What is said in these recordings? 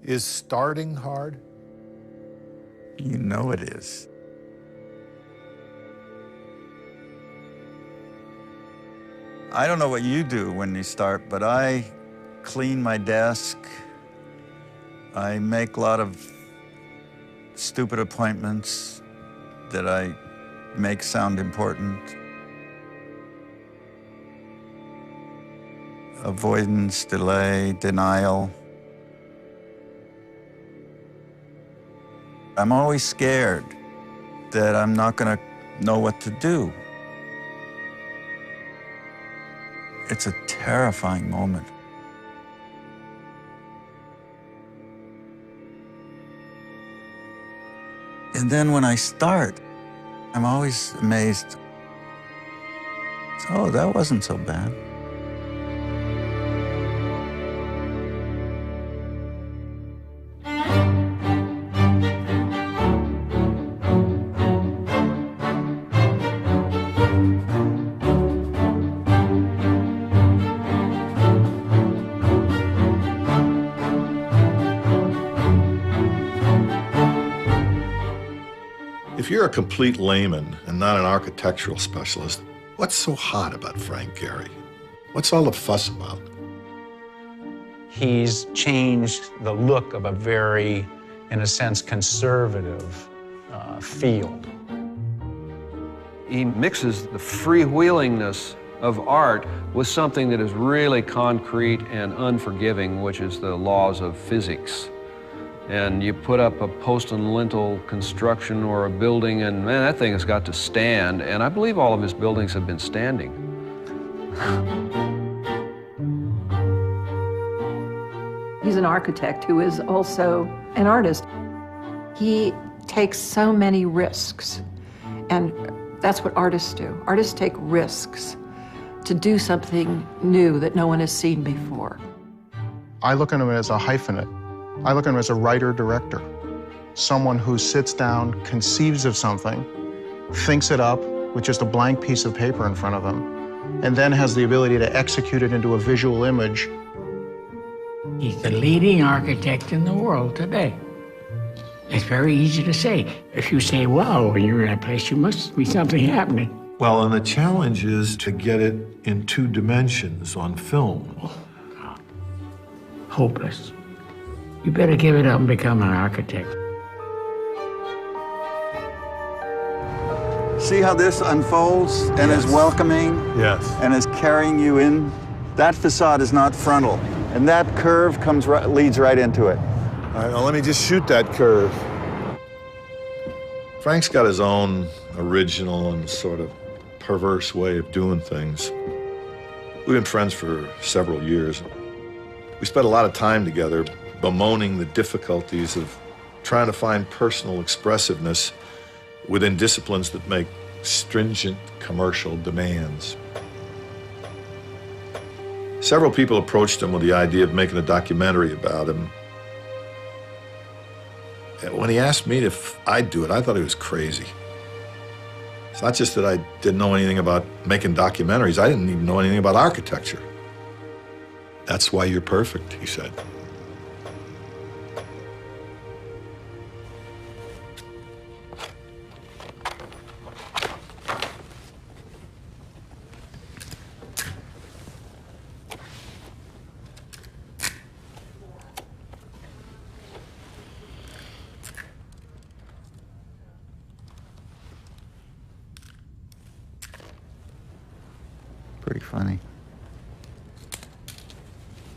Is starting hard? You know it is. I don't know what you do when you start, but I clean my desk. I make a lot of stupid appointments that I make sound important. Avoidance, delay, denial. I'm always scared that I'm not going to know what to do. It's a terrifying moment. And then when I start, I'm always amazed. Oh, that wasn't so bad. If you're a complete layman and not an architectural specialist, what's so hot about Frank Gehry? What's all the fuss about? He's changed the look of a very, in a sense, conservative field. He mixes the freewheelingness of art with something that is really concrete and unforgiving, which is the laws of physics. And you put up a post and lintel construction or a building, and man, that thing has got to stand. And I believe all of his buildings have been standing. He's an architect who is also an artist. He takes so many risks, and that's what artists do. Artists take risks to do something new that no one has seen before. I look at him as a hyphenate. I look at him as a writer-director, someone who sits down, conceives of something, thinks it up with just a blank piece of paper in front of him, and then has the ability to execute it into a visual image. He's the leading architect in the world today. It's very easy to say. If you say, wow, when you're in a place, you must be something happening. Well, and the challenge is to get it in 2 dimensions on film. Oh, God. Hopeless. You better give it up and become an architect. See how this unfolds and is welcoming? Yes. And is carrying you in? That facade is not frontal. And that curve leads right into it. All right, now let me just shoot that curve. Frank's got his own original and sort of perverse way of doing things. We've been friends for several years. We spent a lot of time together bemoaning the difficulties of trying to find personal expressiveness within disciplines that make stringent commercial demands. Several people approached him with the idea of making a documentary about him. And when he asked me if I'd do it, I thought he was crazy. It's not just that I didn't know anything about making documentaries, I didn't even know anything about architecture. That's why you're perfect, he said. Pretty funny.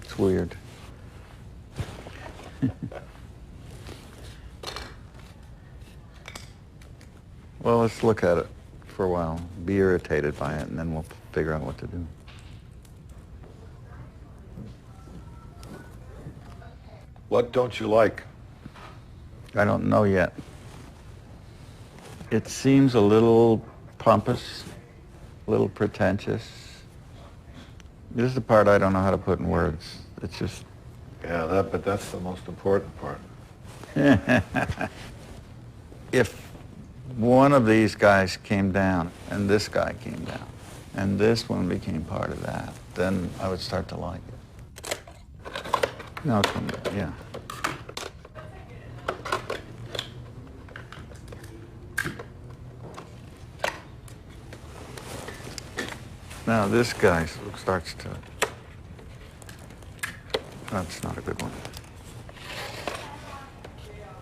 It's weird. Well, let's look at it for a while, be irritated by it, and then we'll figure out what to do. What don't you like? I don't know yet. It seems a little pompous, a little pretentious. This is the part I don't know how to put in words. It's just... Yeah, but that's the most important part. If one of these guys came down, and this guy came down, and this one became part of that, then I would start to like it. No, yeah. Now this guy starts to... That's not a good one.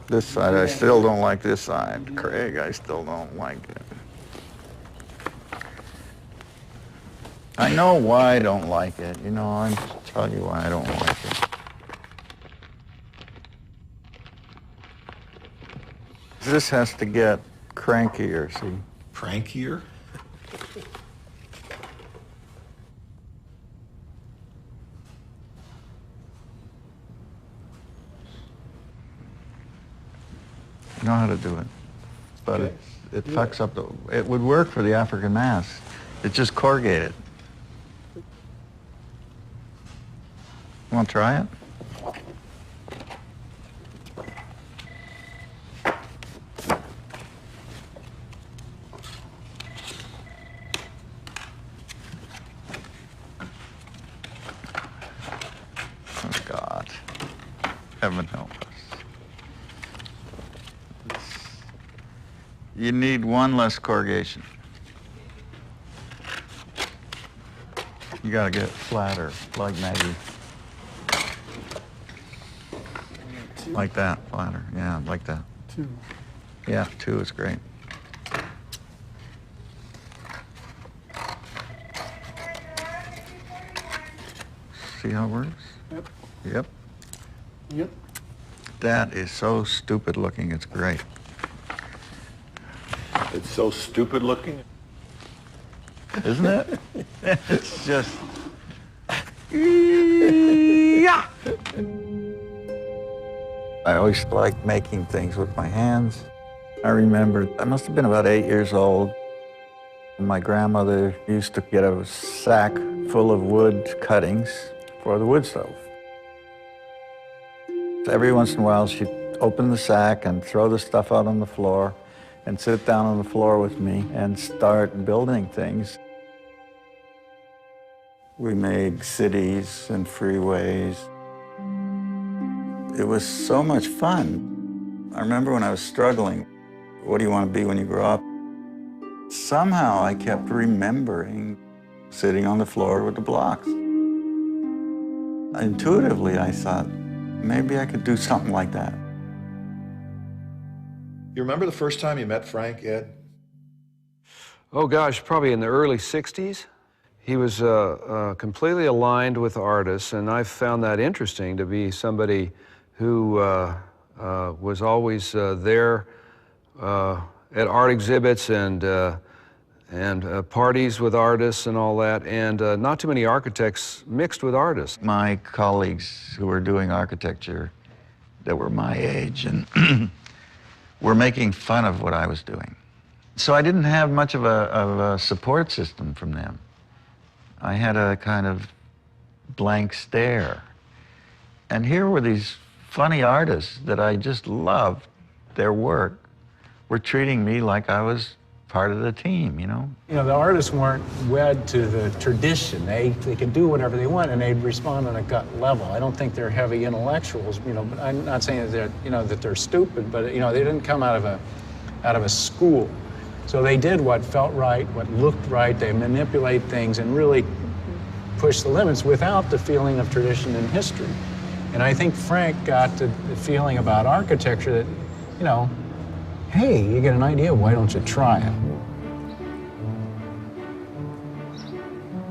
This side, I still don't like this side. Craig, I still don't like it. I know why I don't like it. You know, I'll tell you why I don't like it. This has to get crankier, see? Crankier? I know how to do it, but it fucks up the... It would work for the African mask. It's just corrugated. Want to try it? Oh, God. Heaven help us. You need one less corrugation. You gotta get it flatter, like Maggie. Like that, flatter. Yeah, like that. 2. Yeah, 2 is great. See how it works? Yep. Yep. Yep. That is so stupid looking, it's great. It's so stupid looking. Isn't it? It's just... Yeah. I always liked making things with my hands. I remember I must have been about 8 years old. My grandmother used to get a sack full of wood cuttings for the wood stove. Every once in a while, she'd open the sack and throw the stuff out on the floor and sit down on the floor with me and start building things. We made cities and freeways. It was so much fun. I remember when I was struggling, what do you want to be when you grow up? Somehow I kept remembering sitting on the floor with the blocks. Intuitively, I thought, maybe I could do something like that. You remember the first time you met Frank, Ed? Oh gosh, probably in the early 60s. He was completely aligned with artists, and I found that interesting to be somebody who was always there at art exhibits and parties with artists and all that, and not too many architects mixed with artists. My colleagues who were doing architecture that were my age and were making fun of what I was doing. So I didn't have much of a support system from them. I had a kind of blank stare. And here were these funny artists that I just loved their work, were treating me like I was part of the team, you know? You know, the artists weren't wed to the tradition. They could do whatever they want, and they'd respond on a gut level. I don't think they're heavy intellectuals, you know, but I'm not saying that they're, you know, that they're stupid, but, you know, they didn't come out of a school. So they did what felt right, what looked right. They manipulate things and really push the limits without the feeling of tradition and history. And I think Frank got the feeling about architecture that, you know, hey, you get an idea, why don't you try it?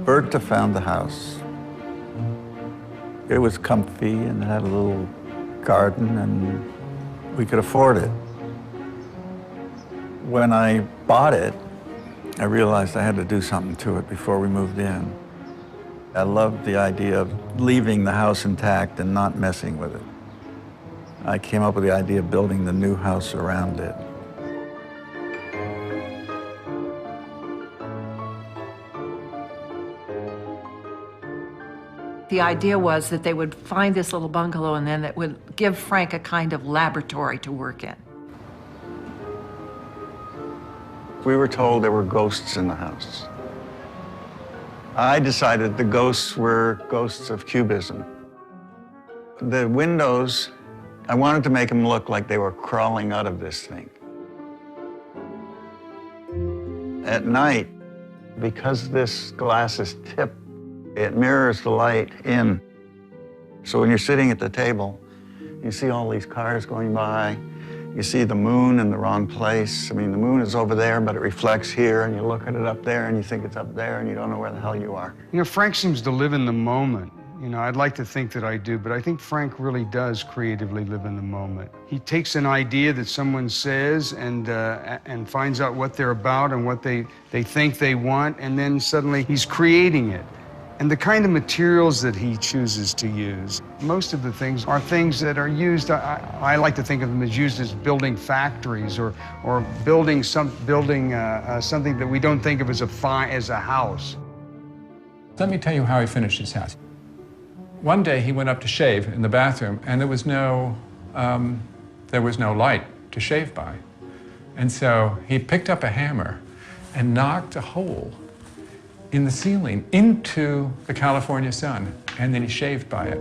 Berta found the house. It was comfy and had a little garden, and we could afford it. When I bought it, I realized I had to do something to it before we moved in. I loved the idea of leaving the house intact and not messing with it. I came up with the idea of building the new house around it. The idea was that they would find this little bungalow and then that would give Frank a kind of laboratory to work in. We were told there were ghosts in the house. I decided the ghosts were ghosts of cubism. The windows, I wanted to make them look like they were crawling out of this thing. At night, Because this glass is tipped, it mirrors the light in. So when you're sitting at the table, you see all these cars going by. You see the moon in the wrong place. I mean, the moon is over there, but it reflects here, and you look at it up there, and you think it's up there, and you don't know where the hell you are. You know, Frank seems to live in the moment. You know, I'd like to think that I do, but I think Frank really does creatively live in the moment. He takes an idea that someone says and finds out what they're about and what they think they want, and then suddenly he's creating it. And the kind of materials that he chooses to use, most of the things are things that are used, I like to think of them as used as building factories or building something that we don't think of as a house. Let me tell you how he finished his house. One day he went up to shave in the bathroom, and there was no light to shave by. And so he picked up a hammer and knocked a hole in the ceiling into the California sun, and then he shaved by it.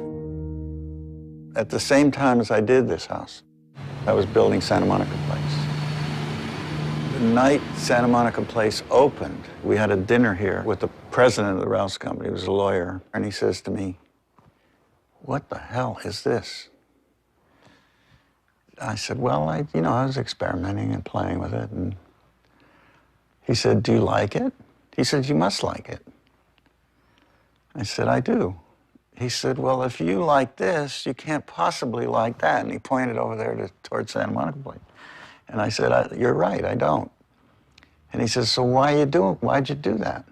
At the same time as I did this house, I was building Santa Monica Place. The night Santa Monica Place opened, we had a dinner here with the president of the Rouse Company. He was a lawyer, and he says to me, "What the hell is this?" I said, "Well, I was experimenting and playing with it." And he said, "Do you like it?" He said, "You must like it." I said, "I do." He said, "Well, if you like this, you can't possibly like that." And he pointed over there towards Santa Monica Place. And I said, "You're right, I don't." And he says, "So why'd you do that?"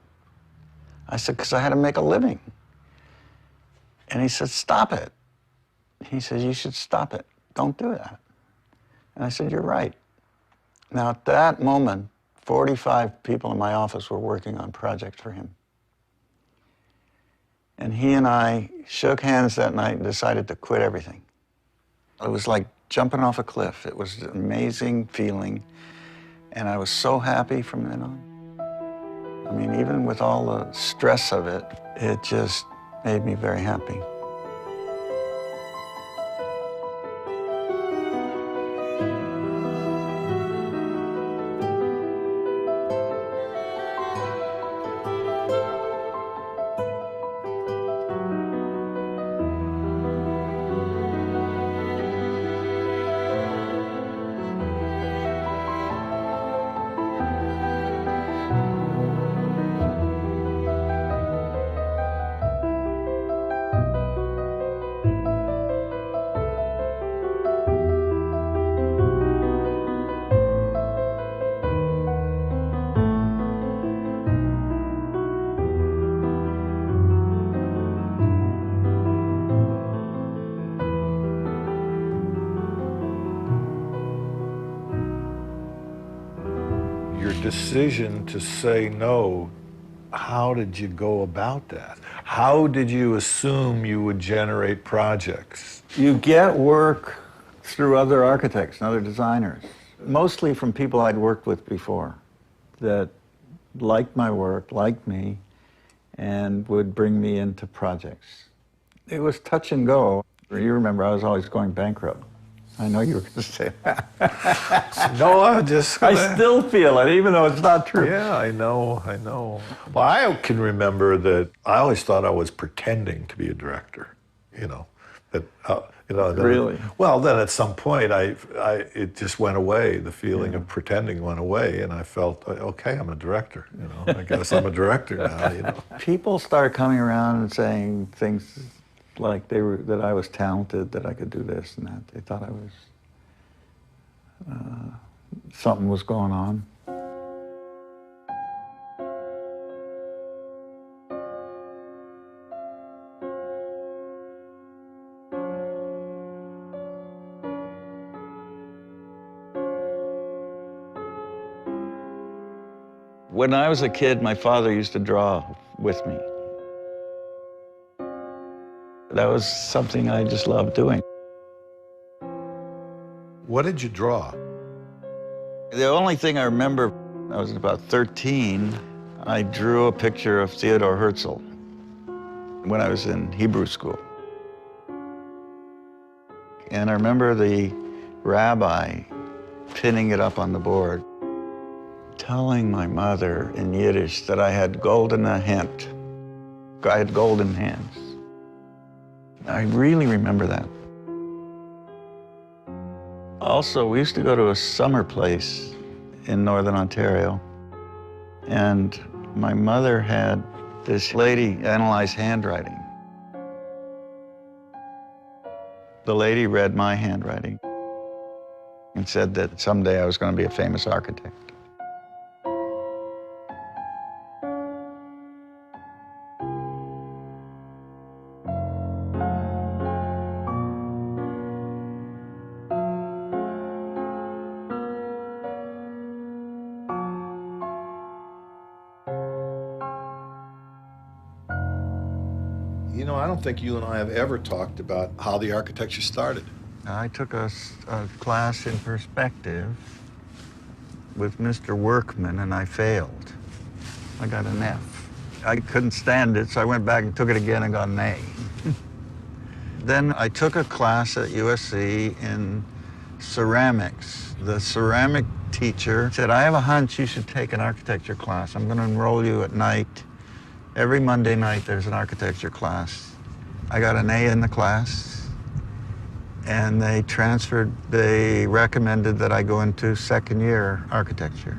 I said, "Because I had to make a living." And he said, "Stop it." He says, "You should stop it. Don't do that." And I said, "You're right." Now, at that moment, 45 people in my office were working on projects for him. And he and I shook hands that night and decided to quit everything. It was like jumping off a cliff. It was an amazing feeling. And I was so happy from then on. I mean, even with all the stress of it, it just made me very happy. Your decision to say no, how did you go about that? How did you assume you would generate projects? You get work through other architects and other designers, mostly from people I'd worked with before that liked my work, liked me, and would bring me into projects. It was touch and go. You remember I was always going bankrupt. I know you were going to say that. No, I still feel it, even though it's not true. Yeah, I know. Well, I can remember that I always thought I was pretending to be a director, Really? Well, then at some point, it just went away. The feeling of pretending went away, and I felt, okay, I'm a director. I guess I'm a director now. People started coming around and saying things like that I was talented, that I could do this and that. They thought I was something was going on. When I was a kid, my father used to draw with me. That was something I just loved doing. What did you draw? The only thing I remember, I was about 13, I drew a picture of Theodore Herzl when I was in Hebrew school. And I remember the rabbi pinning it up on the board. telling my mother in Yiddish that I had golden hand. I had golden hands. I really remember that. Also, we used to go to a summer place in Northern Ontario, and my mother had this lady analyze handwriting. The lady read my handwriting and said that someday I was going to be a famous architect. You know, I don't think you and I have ever talked about how the architecture started. I took a class in perspective with Mr. Workman, and I failed. I got an F. I couldn't stand it, so I went back and took it again and got an A. Then I took a class at USC in ceramics. The ceramic teacher said, I have a hunch you should take an architecture class. I'm going to enroll you at night. Every Monday night there's an architecture class. I got an A in the class, and they recommended that I go into second year architecture.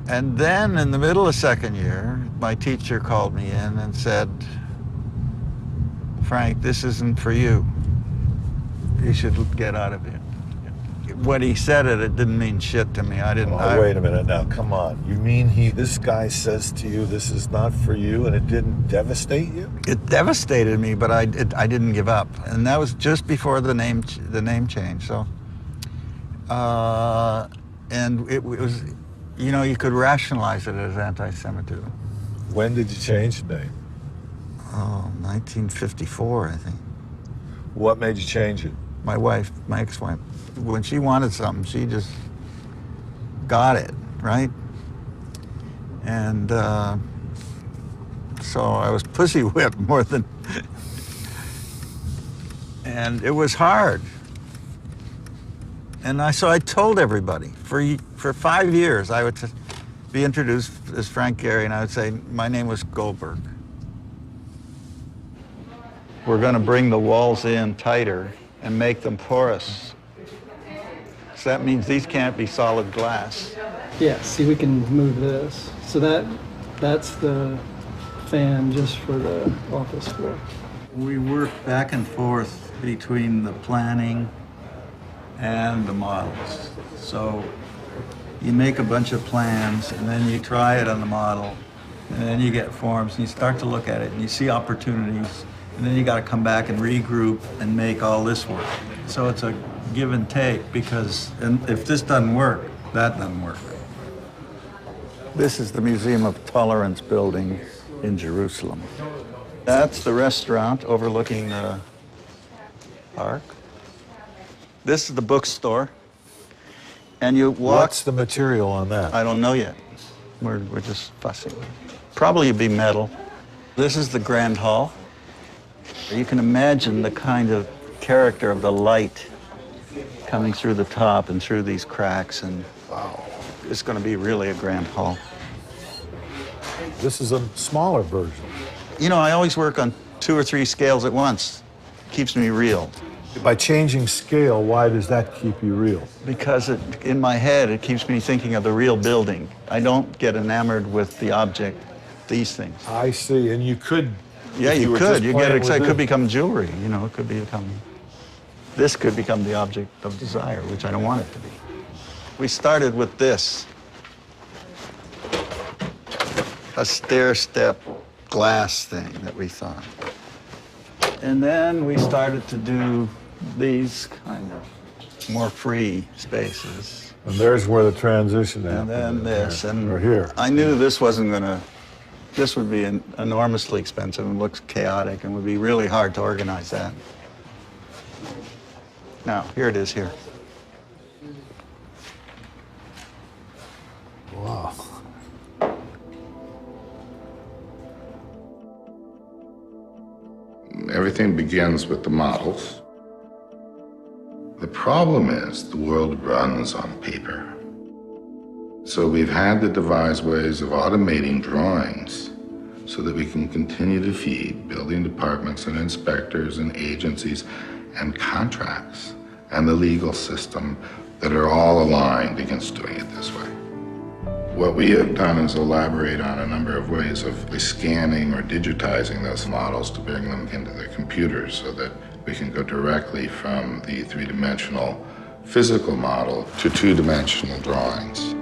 And then in the middle of second year, my teacher called me in and said, Frank, this isn't for you. You should get out of here. When he said it, it didn't mean shit to me. Wait a minute now, come on. You mean this guy says to you, this is not for you, and it didn't devastate you? It devastated me, but I didn't give up. And that was just before the name change, so. And it was, you know, you could rationalize it as anti-Semitism. When did you change the name? Oh, 1954, I think. What made you change it? My wife, my ex-wife, when she wanted something, she just got it, right? And so I was pussy whipped more than... And it was hard. And so I told everybody. For 5 years, I would be introduced as Frank Gehry, and I would say, my name was Goldberg. We're going to bring the walls in tighter and make them porous. So that means these can't be solid glass. Yeah, see, we can move this. So that's the fan just for the office floor. We work back and forth between the planning and the models. So you make a bunch of plans, and then you try it on the model, and then you get forms, and you start to look at it, and you see opportunities, and then you got to come back and regroup and make all this work. So it's a give and take, because if this doesn't work, that doesn't work. This is the Museum of Tolerance building in Jerusalem. That's the restaurant overlooking the park. This is the bookstore. And you walk... What's the material on that? I don't know yet. We're just fussing. Probably it'd be metal. This is the Grand Hall. You can imagine the kind of character of the light coming through the top and through these cracks, and wow, it's going to be really a grand hall. This is a smaller version. You know, I always work on 2 or 3 scales at once. Keeps me real. By changing scale, why does that keep you real? Because in my head, it keeps me thinking of the real building. I don't get enamored with the object, these things. I see, and you could... Yeah, you could. You get excited. It could become jewelry, you know, it could become... This could become the object of desire, which I don't want it to be. We started with this. A stair-step glass thing that we thought. And then we started to do these kind of more free spaces. And there's where the transition happened. And then this. Or here. I knew this wasn't going to... This would be enormously expensive and looks chaotic and would be really hard to organize that. Now, here it is here. Wow. Everything begins with the models. The problem is the world runs on paper. So we've had to devise ways of automating drawings so that we can continue to feed building departments and inspectors and agencies and contracts and the legal system that are all aligned against doing it this way. What we have done is elaborate on a number of ways of scanning or digitizing those models to bring them into the computers so that we can go directly from the three-dimensional physical model to two-dimensional drawings.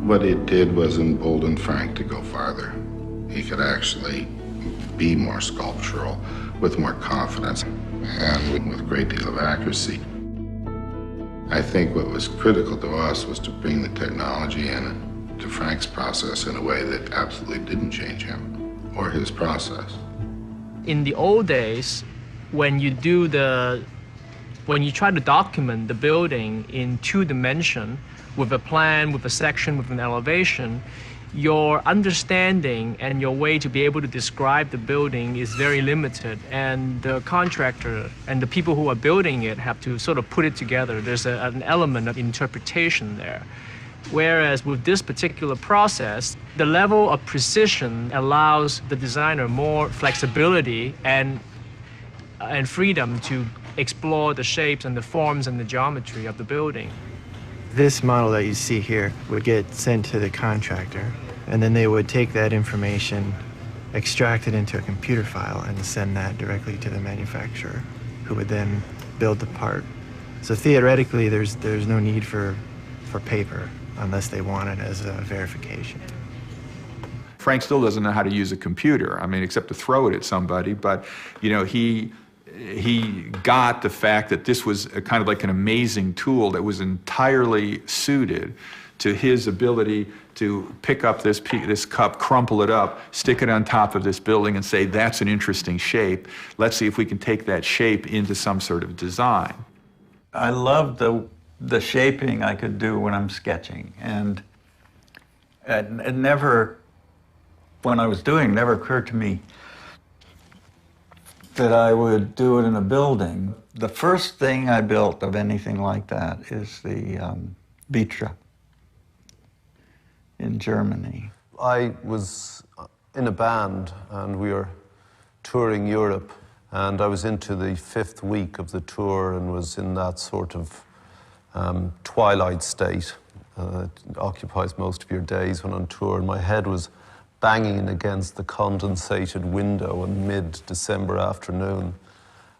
What it did was embolden Frank to go farther. He could actually be more sculptural with more confidence and with a great deal of accuracy. I think what was critical to us was to bring the technology in to Frank's process in a way that absolutely didn't change him or his process. In the old days, when you try to document the building in 2 dimension with a plan, with a section, with an elevation, your understanding and your way to be able to describe the building is very limited, and the contractor and the people who are building it have to sort of put it together. There's an element of interpretation there. Whereas with this particular process, the level of precision allows the designer more flexibility and freedom to explore the shapes and the forms and the geometry of the building. This model that you see here would get sent to the contractor, and then they would take that information, extract it into a computer file, and send that directly to the manufacturer, who would then build the part. So theoretically, there's no need for paper unless they want it as a verification. Frank still doesn't know how to use a computer, I mean, except to throw it at somebody, but, you know, he got the fact that this was a kind of like an amazing tool that was entirely suited to his ability to pick up this cup, crumple it up, stick it on top of this building and say, that's an interesting shape. Let's see if we can take that shape into some sort of design. I love the shaping I could do when I'm sketching. And it never, when I was doing, it never occurred to me that I would do it in a building. The first thing I built of anything like that is the Vitra in Germany. I was in a band and we were touring Europe, and I was into the 5th week of the tour and was in that sort of twilight state. It occupies most of your days when on tour, and my head was banging against the condensated window on mid-December afternoon.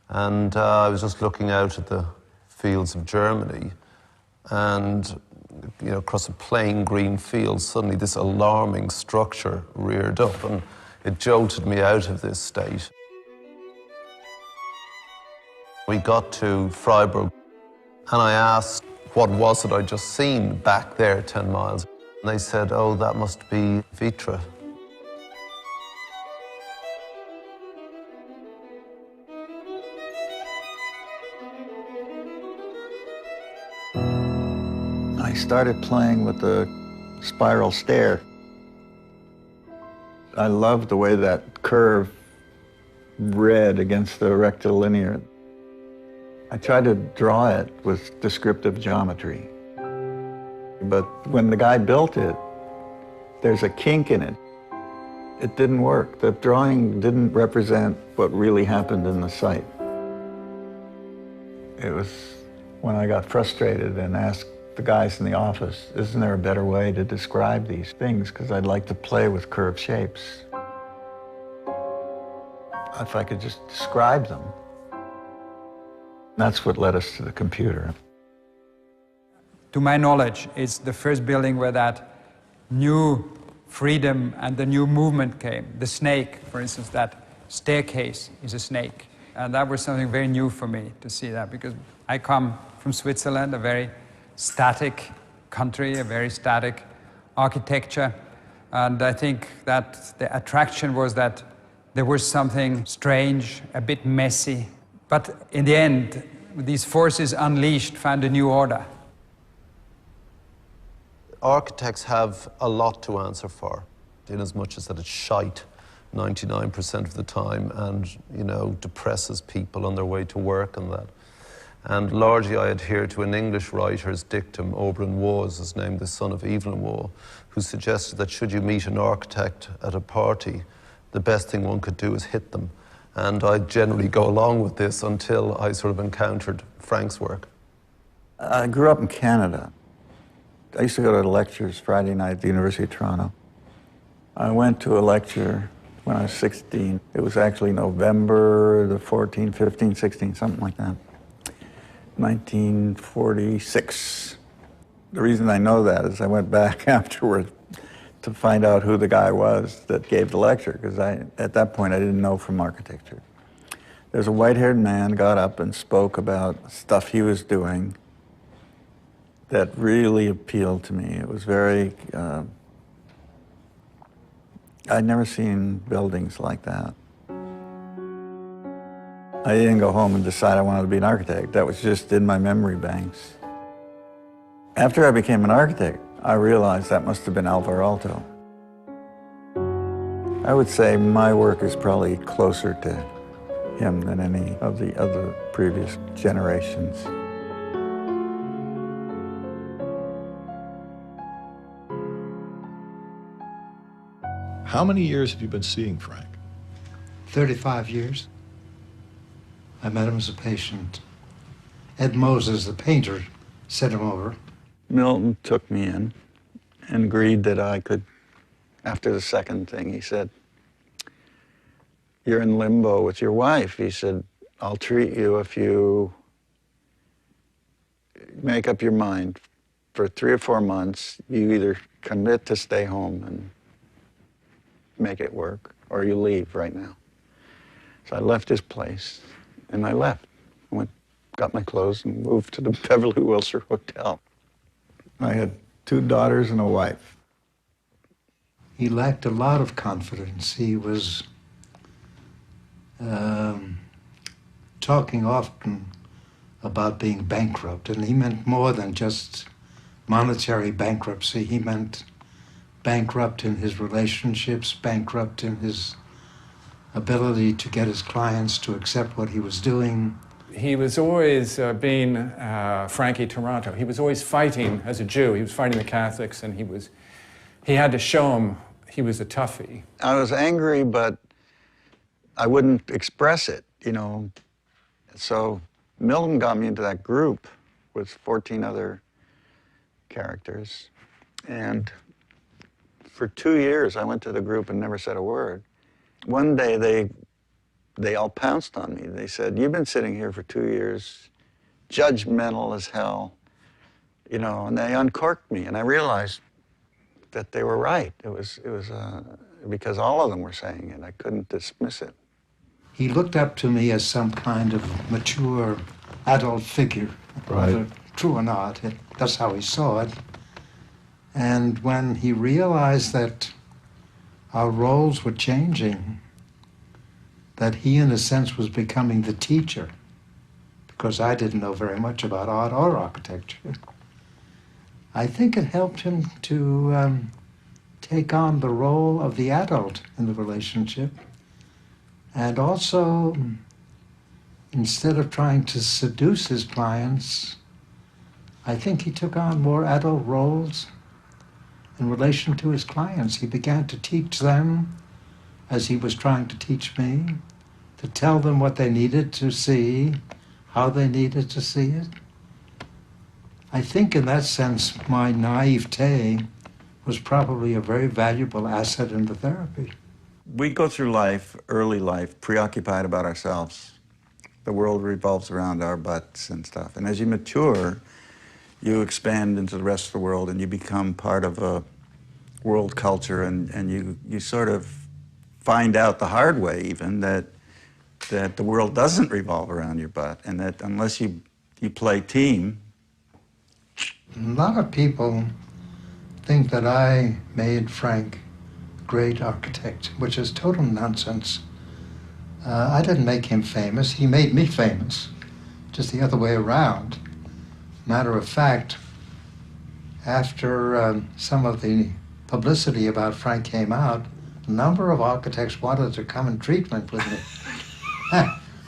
And I was just looking out at the fields of Germany, and you know, across a plain green field, suddenly this alarming structure reared up, and it jolted me out of this state. We got to Freiburg, and I asked, what was it I'd just seen back there 10 miles? And they said, oh, that must be Vitra. I started playing with the spiral stair. I loved the way that curve read against the rectilinear. I tried to draw it with descriptive geometry. But when the guy built it, there's a kink in it. It didn't work. The drawing didn't represent what really happened in the site. It was when I got frustrated and asked the guys in the office, isn't there a better way to describe these things? Because I'd like to play with curved shapes. If I could just describe them. That's what led us to the computer. To my knowledge, it's the first building where that new freedom and the new movement came. The snake, for instance, that staircase is a snake. And that was something very new for me to see that, because I come from Switzerland, a very static country, a very static architecture. And I think that the attraction was that there was something strange, a bit messy. But in the end, these forces unleashed found a new order. Architects have a lot to answer for, in as much as that it's shite 99% of the time and, you know, depresses people on their way to work and that. And largely I adhere to an English writer's dictum, Oberyn Woe is his name, the son of Evelyn Woe, who suggested that should you meet an architect at a party, the best thing one could do is hit them. And I generally go along with this until I sort of encountered Frank's work. I grew up in Canada. I used to go to lectures Friday night at the University of Toronto. I went to a lecture when I was 16. It was actually November the 14th, 15th, 16th, something like that. 1946. The reason I know that is I went back afterward to find out who the guy was that gave the lecture, because at that point I didn't know from architecture. There's a white-haired man got up and spoke about stuff he was doing that really appealed to me. It was very, I'd never seen buildings like that. I didn't go home and decide I wanted to be an architect. That was just in my memory banks. After I became an architect, I realized that must have been Alvar Aalto. I would say my work is probably closer to him than any of the other previous generations. How many years have you been seeing Frank? 35 years. I met him as a patient. Ed Moses, the painter, sent him over. Milton took me in and agreed that I could, after the second thing, he said, "You're in limbo with your wife." He said, "I'll treat you if you make up your mind. For 3 or 4 months, you either commit to stay home and make it work, or you leave right now." So I left his place, and I left. I went, got my clothes, and moved to the Beverly Wilshire Hotel. I had 2 daughters and a wife. He lacked a lot of confidence. He was talking often about being bankrupt, and he meant more than just monetary bankruptcy. He meant bankrupt in his relationships, bankrupt in his ability to get his clients to accept what he was doing. He was always being Frankie Toronto. He was always fighting as a Jew. He was fighting the Catholics, and he had to show them he was a toughie. I was angry, but I wouldn't express it, you know. So Milton got me into that group with 14 other characters. And for 2 years, I went to the group and never said a word. One day, they all pounced on me. They said, "You've been sitting here for 2 years, judgmental as hell," you know, and they uncorked me, and I realized that they were right. It was because all of them were saying it. I couldn't dismiss it. He looked up to me as some kind of mature adult figure. Right. Whether true or not, that's how he saw it. And when he realized that our roles were changing, that he, in a sense, was becoming the teacher, because I didn't know very much about art or architecture, I think it helped him to take on the role of the adult in the relationship. And also, instead of trying to seduce his clients, I think he took on more adult roles in relation to his clients. He began to teach them, as he was trying to teach me, to tell them what they needed to see, how they needed to see it. I think in that sense, my naivete was probably a very valuable asset in the therapy. We go through life, early life, preoccupied about ourselves. The world revolves around our butts and stuff. And as you mature, you expand into the rest of the world and you become part of a world culture, and you sort of find out the hard way even that the world doesn't revolve around your butt, and that unless you play team. A lot of people think that I made Frank a great architect, which is total nonsense. I didn't make him famous, he made me famous, just the other way around. Matter of fact, after some of the publicity about Frank came out, a number of architects wanted to come in treatment with me.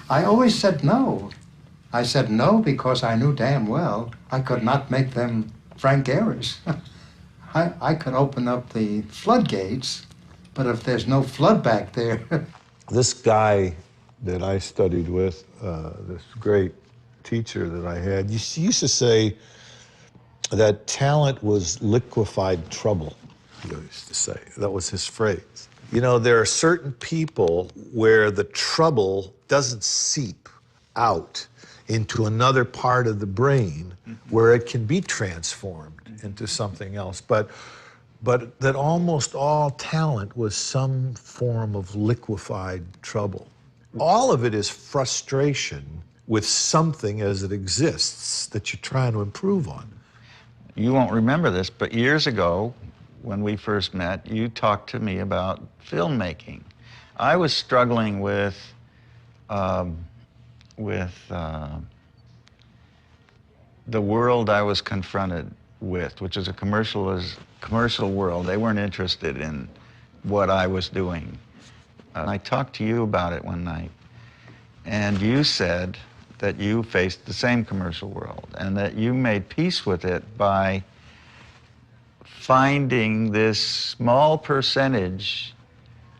I always said no. I said no because I knew damn well I could not make them Frank Gehry's. I could open up the floodgates, but if there's no flood back there. This guy that I studied with, this great teacher that I had, he used to say that talent was liquefied trouble, he used to say. That was his phrase. You know, there are certain people where the trouble doesn't seep out into another part of the brain where it can be transformed into something else. But that almost all talent was some form of liquefied trouble. All of it is frustration with something as it exists that you're trying to improve on. You won't remember this, but years ago, when we first met, you talked to me about filmmaking. I was struggling with the world I was confronted with, which is a commercial world. They weren't interested in what I was doing. I talked to you about it one night, and you said that you faced the same commercial world and that you made peace with it by finding this small percentage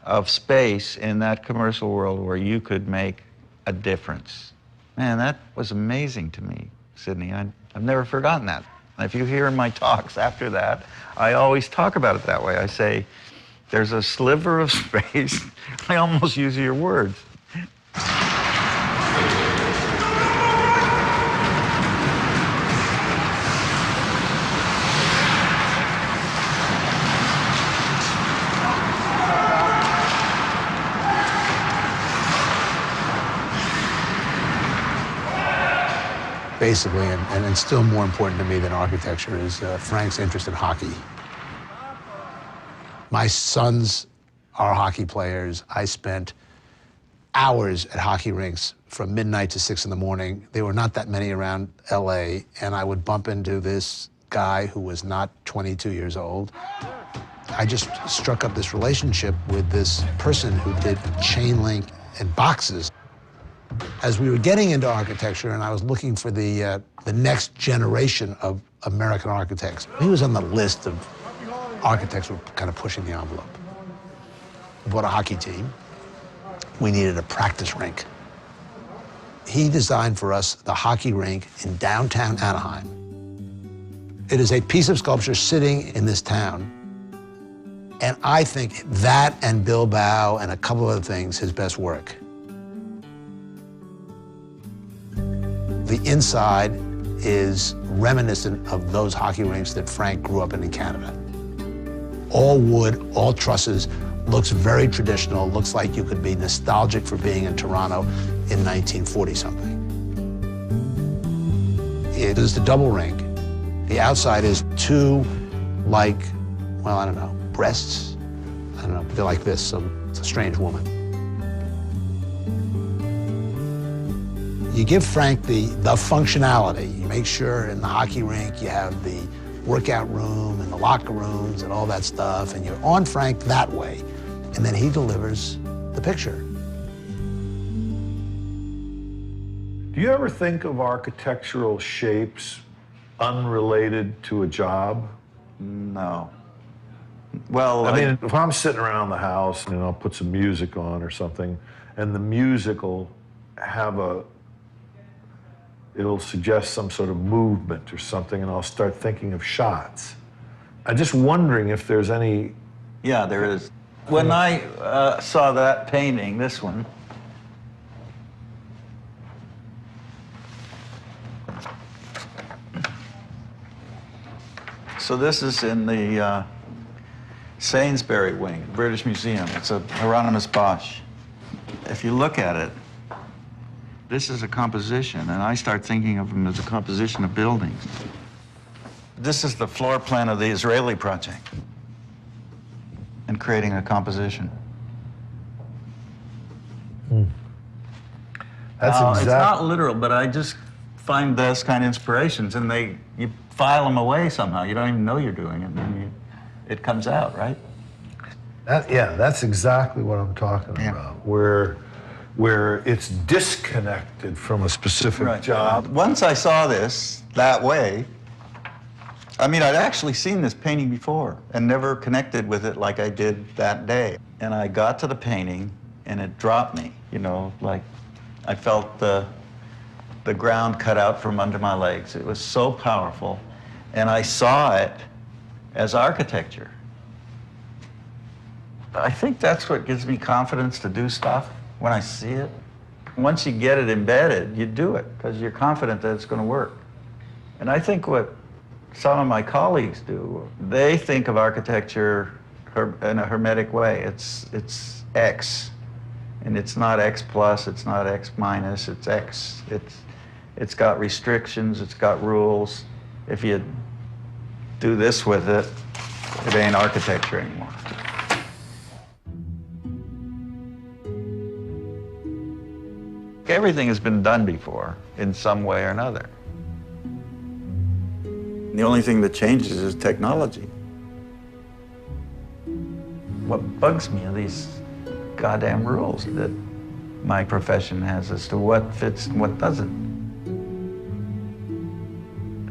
of space in that commercial world where you could make a difference. Man, that was amazing to me, Sidney. I've never forgotten that. If you hear in my talks after that, I always talk about it that way. I say, there's a sliver of space. I almost use your words. Basically, and still more important to me than architecture, is Frank's interest in hockey. My sons are hockey players. I spent hours at hockey rinks from midnight to 6 in the morning. There were not that many around LA, and I would bump into this guy who was not 22 years old. I just struck up this relationship with this person who did chain link and boxes. As we were getting into architecture and I was looking for the next generation of American architects, he was on the list of architects who were kind of pushing the envelope. We bought a hockey team. We needed a practice rink. He designed for us the hockey rink in downtown Anaheim. It is a piece of sculpture sitting in this town. And I think that and Bilbao and a couple other things, his best work. The inside is reminiscent of those hockey rinks that Frank grew up in Canada. All wood, all trusses, looks very traditional, looks like you could be nostalgic for being in Toronto in 1940-something. It is the double rink. The outside is two, like, well, I don't know, breasts? I don't know, they're like this, so it's a strange woman. You give Frank the functionality. You make sure in the hockey rink you have the workout room and the locker rooms and all that stuff, and you're on Frank that way, and then he delivers the picture. Do you ever think of architectural shapes unrelated to a job? No. Well, I mean, if I'm sitting around the house and I'll put some music on or something, and the music will have it'll suggest some sort of movement or something, and I'll start thinking of shots. I'm just wondering if there's any... Yeah, there is. When I saw that painting, this one, so this is in the Sainsbury wing, British Museum. It's a Hieronymus Bosch. If you look at it, this is a composition, and I start thinking of them as a composition of buildings. This is the floor plan of the Israeli project, and creating a composition. That's It's not literal, but I just find those kind of inspirations, and you file them away somehow. You don't even know you're doing it, and then it comes out, right? Yeah, that's exactly what I'm talking about, where where it's disconnected from a specific job. Once I saw this that way, I mean, I'd actually seen this painting before and never connected with it like I did that day. And I got to the painting and it dropped me, you know, like I felt the ground cut out from under my legs. It was so powerful. And I saw it as architecture. I think that's what gives me confidence to do stuff when I see it. Once you get it embedded, you do it because you're confident that it's going to work. And I think what some of my colleagues do, they think of architecture in a hermetic way. It's X, and it's not X plus, it's not X minus, it's X. It's got restrictions, it's got rules. If you do this with it, it ain't architecture anymore. Everything has been done before in some way or another. The only thing that changes is technology. What bugs me are these goddamn rules that my profession has as to what fits and what doesn't.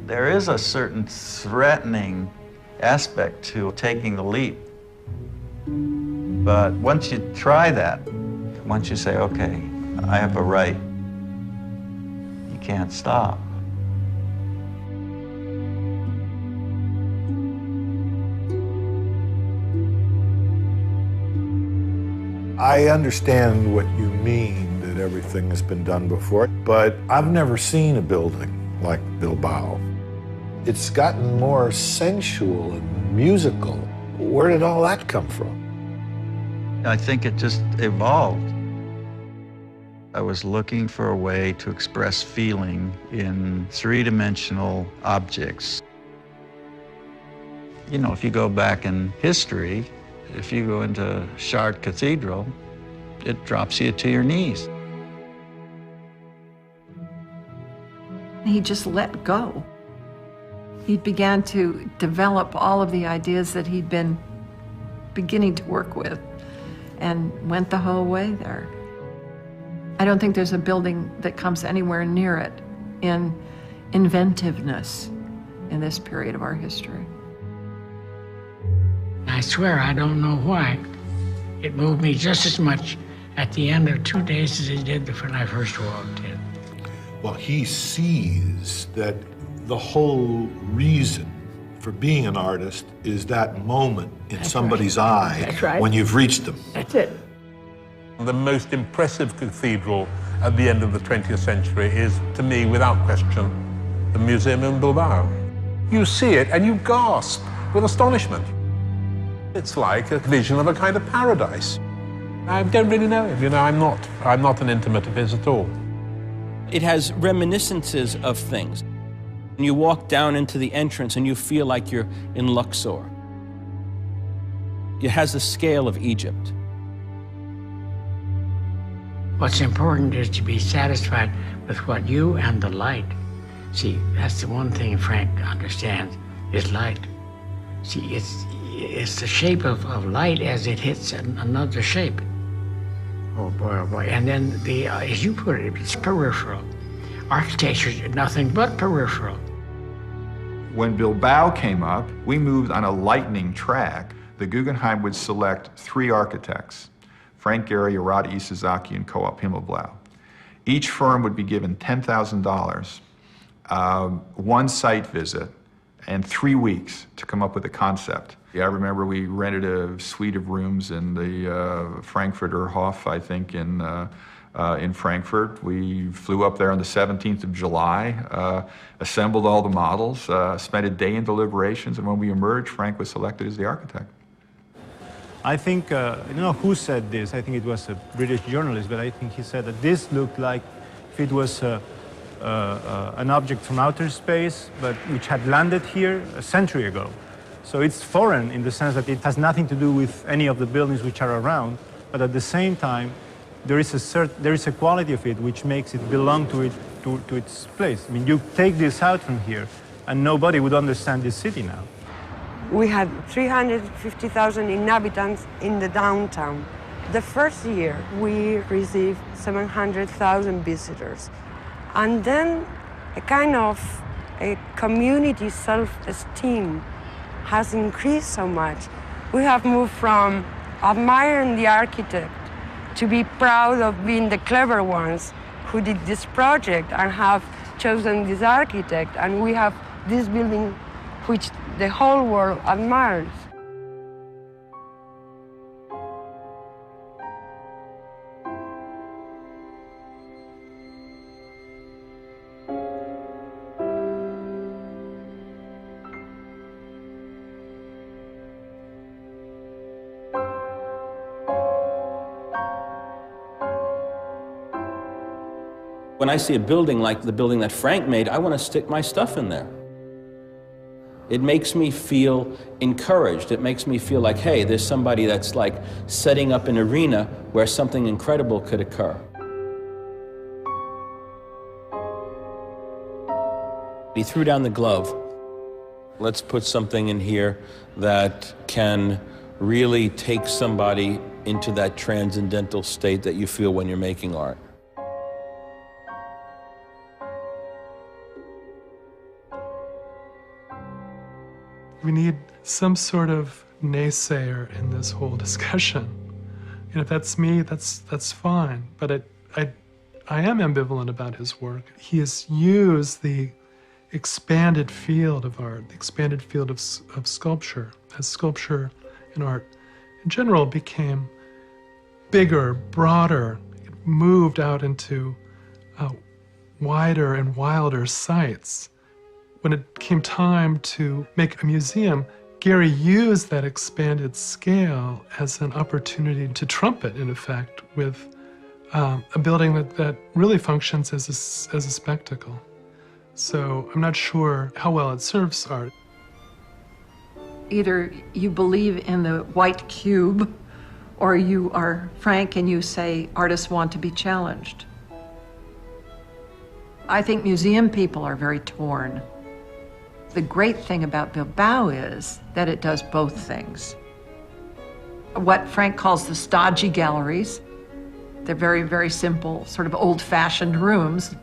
There is a certain threatening aspect to taking the leap. But once you try that, once you say, okay, I have a right, you can't stop. I understand what you mean, that everything has been done before, but I've never seen a building like Bilbao. It's gotten more sensual and musical. Where did all that come from? I think it just evolved. I was looking for a way to express feeling in three-dimensional objects. You know, if you go back in history, if you go into Chartres Cathedral, it drops you to your knees. He just let go. He began to develop all of the ideas that he'd been beginning to work with and went the whole way there. I don't think there's a building that comes anywhere near it in inventiveness in this period of our history. I swear I don't know why. It moved me just as much at the end of 2 days as it did when I first walked in. Well, he sees that the whole reason for being an artist is that moment in somebody's eye when you've reached them. That's it. The most impressive cathedral at the end of the 20th century is, to me, without question, the museum in Bilbao. You see it and you gasp with astonishment. It's like a vision of a kind of paradise. I don't really know him, you know, I'm not an intimate of his at all. It has reminiscences of things. And you walk down into the entrance and you feel like you're in Luxor. It has the scale of Egypt. What's important is to be satisfied with what you and the light. See, that's the one thing Frank understands, is light. See, it's the shape of light as it hits another shape. Oh boy, oh boy. And then as you put it, it's peripheral. Architecture is nothing but peripheral. When Bilbao came up, we moved on a lightning track. The Guggenheim would select 3 architects: Frank Gehry, Arata Isozaki, and Coop Himmelblau. Each firm would be given $10,000, 1 site visit, and 3 weeks to come up with a concept. Yeah, I remember we rented a suite of rooms in the Frankfurter Hof, I think, in Frankfurt. We flew up there on the 17th of July, assembled all the models, spent a day in deliberations, and when we emerged, Frank was selected as the architect. I think, I don't know who said this, I think it was a British journalist, but I think he said that this looked like if it was an object from outer space, but which had landed here a century ago. So it's foreign in the sense that it has nothing to do with any of the buildings which are around, but at the same time, there is a quality of it which makes it belong to its place. I mean, you take this out from here, and nobody would understand this city now. We had 350,000 inhabitants in the downtown. The first year, we received 700,000 visitors. And then a kind of a community self-esteem has increased so much. We have moved from admiring the architect to be proud of being the clever ones who did this project and have chosen this architect. And we have this building which the whole world admires. When I see a building like the building that Frank made, I want to stick my stuff in there. It makes me feel encouraged. It makes me feel like, hey, there's somebody that's like setting up an arena where something incredible could occur. He threw down the glove. Let's put something in here that can really take somebody into that transcendental state that you feel when you're making art. We need some sort of naysayer in this whole discussion. And if that's me, that's fine. But I am ambivalent about his work. He has used the expanded field of art, the expanded field of sculpture, as sculpture and art in general became bigger, broader. It moved out into wider and wilder sites. When it came time to make a museum, Gehry used that expanded scale as an opportunity to trumpet, in effect, with a building that really functions as a spectacle. So I'm not sure how well it serves art. Either you believe in the white cube, or you are frank and you say artists want to be challenged. I think museum people are very torn. The great thing about Bilbao is that it does both things. What Frank calls the stodgy galleries, they're very, very simple, sort of old-fashioned rooms.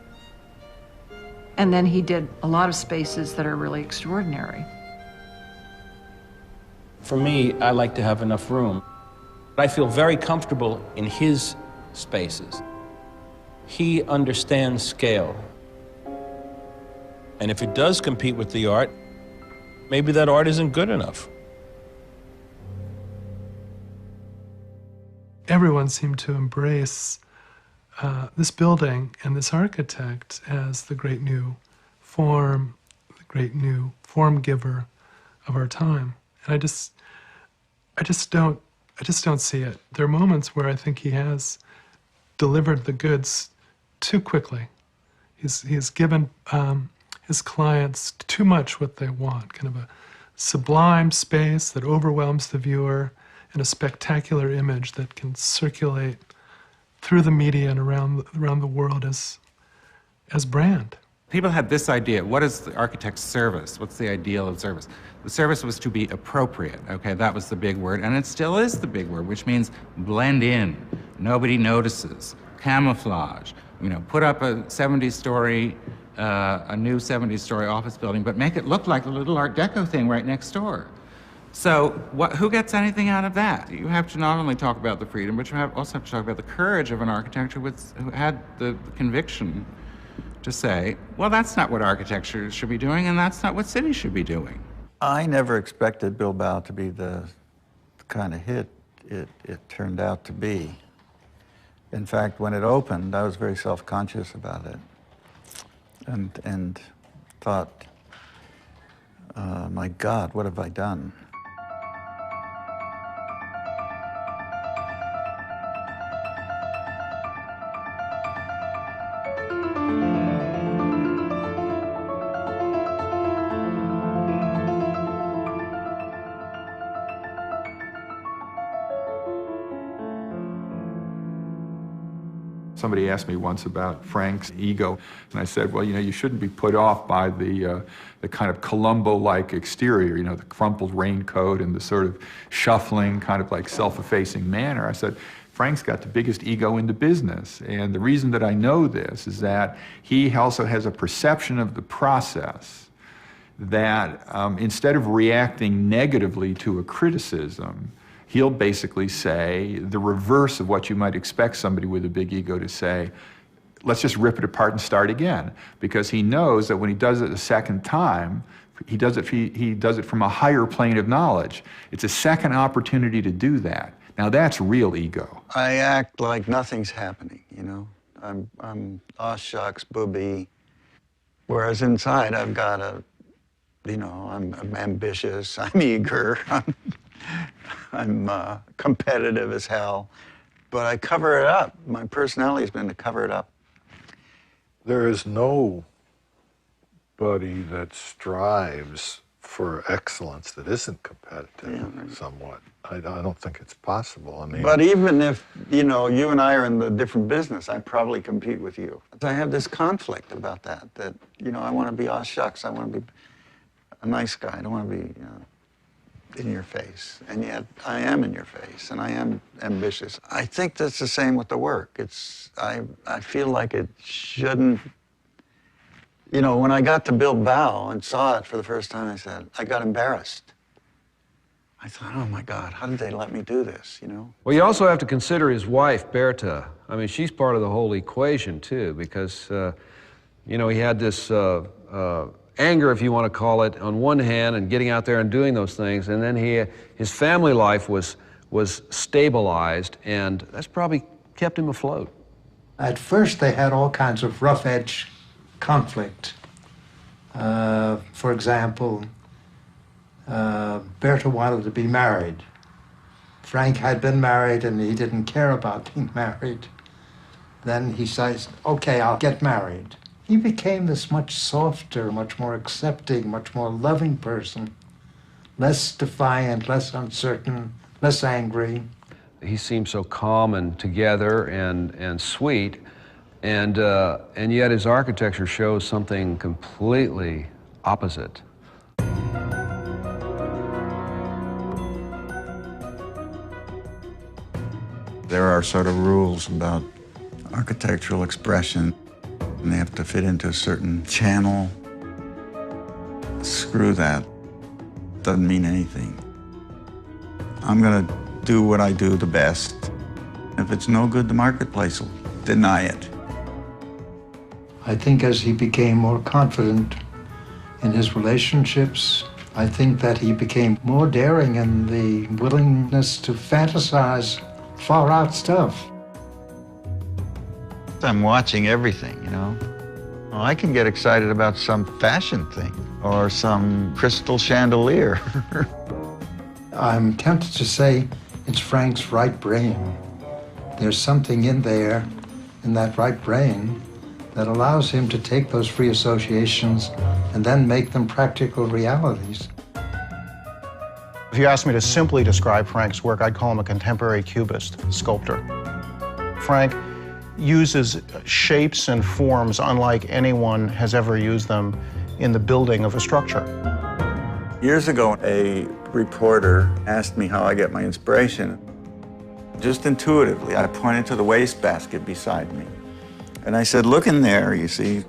And then he did a lot of spaces that are really extraordinary. For me, I like to have enough room. I feel very comfortable in his spaces. He understands scale. And if it does compete with the art, maybe that art isn't good enough. Everyone seemed to embrace this building and this architect as the great new form, the great new form giver of our time. And I just don't see it. There are moments where I think he has delivered the goods too quickly. He's given his clients too much what they want, kind of a sublime space that overwhelms the viewer and a spectacular image that can circulate through the media and around the world as brand. People had this idea, what is the architect's service? What's the ideal of service? The service was to be appropriate, okay? That was the big word, and it still is the big word, which means blend in, nobody notices, camouflage, put up a 70-story a new 70-story office building, but make it look like a little Art Deco thing right next door. So who gets anything out of that? You have to not only talk about the freedom, but you also have to talk about the courage of an architect who had the conviction to say, well, that's not what architecture should be doing, and that's not what cities should be doing. I never expected Bilbao to be the kind of hit it turned out to be. In fact, when it opened, I was very self-conscious about it. And thought, my God, what have I done? Somebody asked me once about Frank's ego, and I said, well, you shouldn't be put off by the kind of Columbo-like exterior, the crumpled raincoat and the sort of shuffling, kind of like self-effacing manner. I said, Frank's got the biggest ego in the business. And the reason that I know this is that he also has a perception of the process that instead of reacting negatively to a criticism, he'll basically say the reverse of what you might expect somebody with a big ego to say. Let's just rip it apart and start again. Because he knows that when he does it a second time, he does it from a higher plane of knowledge. It's a second opportunity to do that. Now that's real ego. I act like nothing's happening, you know. I'm aw shucks, booby. Whereas inside I've got I'm ambitious, I'm eager, I'm competitive as hell. But I cover it up. My personality has been to cover it up. There is nobody that strives for excellence that isn't competitive somewhat. I don't think it's possible. I mean, but even if, you and I are in a different business, I'd probably compete with you. I have this conflict about that, I want to be aw shucks, I want to be a nice guy, I don't want to be in your face. And yet I am in your face, and I am ambitious. I think that's the same with the work. I feel like it shouldn't, when I got to Bilbao and saw it for the first time, I got embarrassed. I thought, oh my God, how did they let me do this, Well, you also have to consider his wife, Berta. I mean, she's part of the whole equation, too, because, he had this anger, if you want to call it, on one hand, and getting out there and doing those things, and then his family life was stabilized, and that's probably kept him afloat. At first, they had all kinds of rough edge conflict. For example, Berta wanted to be married. Frank had been married and he didn't care about being married. Then he says, okay, I'll get married. He became this much softer, much more accepting, much more loving person. Less defiant, less uncertain, less angry. He seemed so calm and together and sweet, and yet his architecture shows something completely opposite. There are sort of rules about architectural expression, and they have to fit into a certain channel. Screw that. Doesn't mean anything. I'm gonna do what I do the best. If it's no good, the marketplace will deny it. I think as he became more confident in his relationships, I think that he became more daring in the willingness to fantasize far out stuff. I'm watching everything, Well, I can get excited about some fashion thing or some crystal chandelier. I'm tempted to say it's Frank's right brain. There's something in there, in that right brain, that allows him to take those free associations and then make them practical realities. If you asked me to simply describe Frank's work, I'd call him a contemporary cubist sculptor. Frank uses shapes and forms unlike anyone has ever used them in the building of a structure. Years ago, a reporter asked me how I get my inspiration. Just intuitively, I pointed to the wastebasket beside me. And I said, look in there, you see.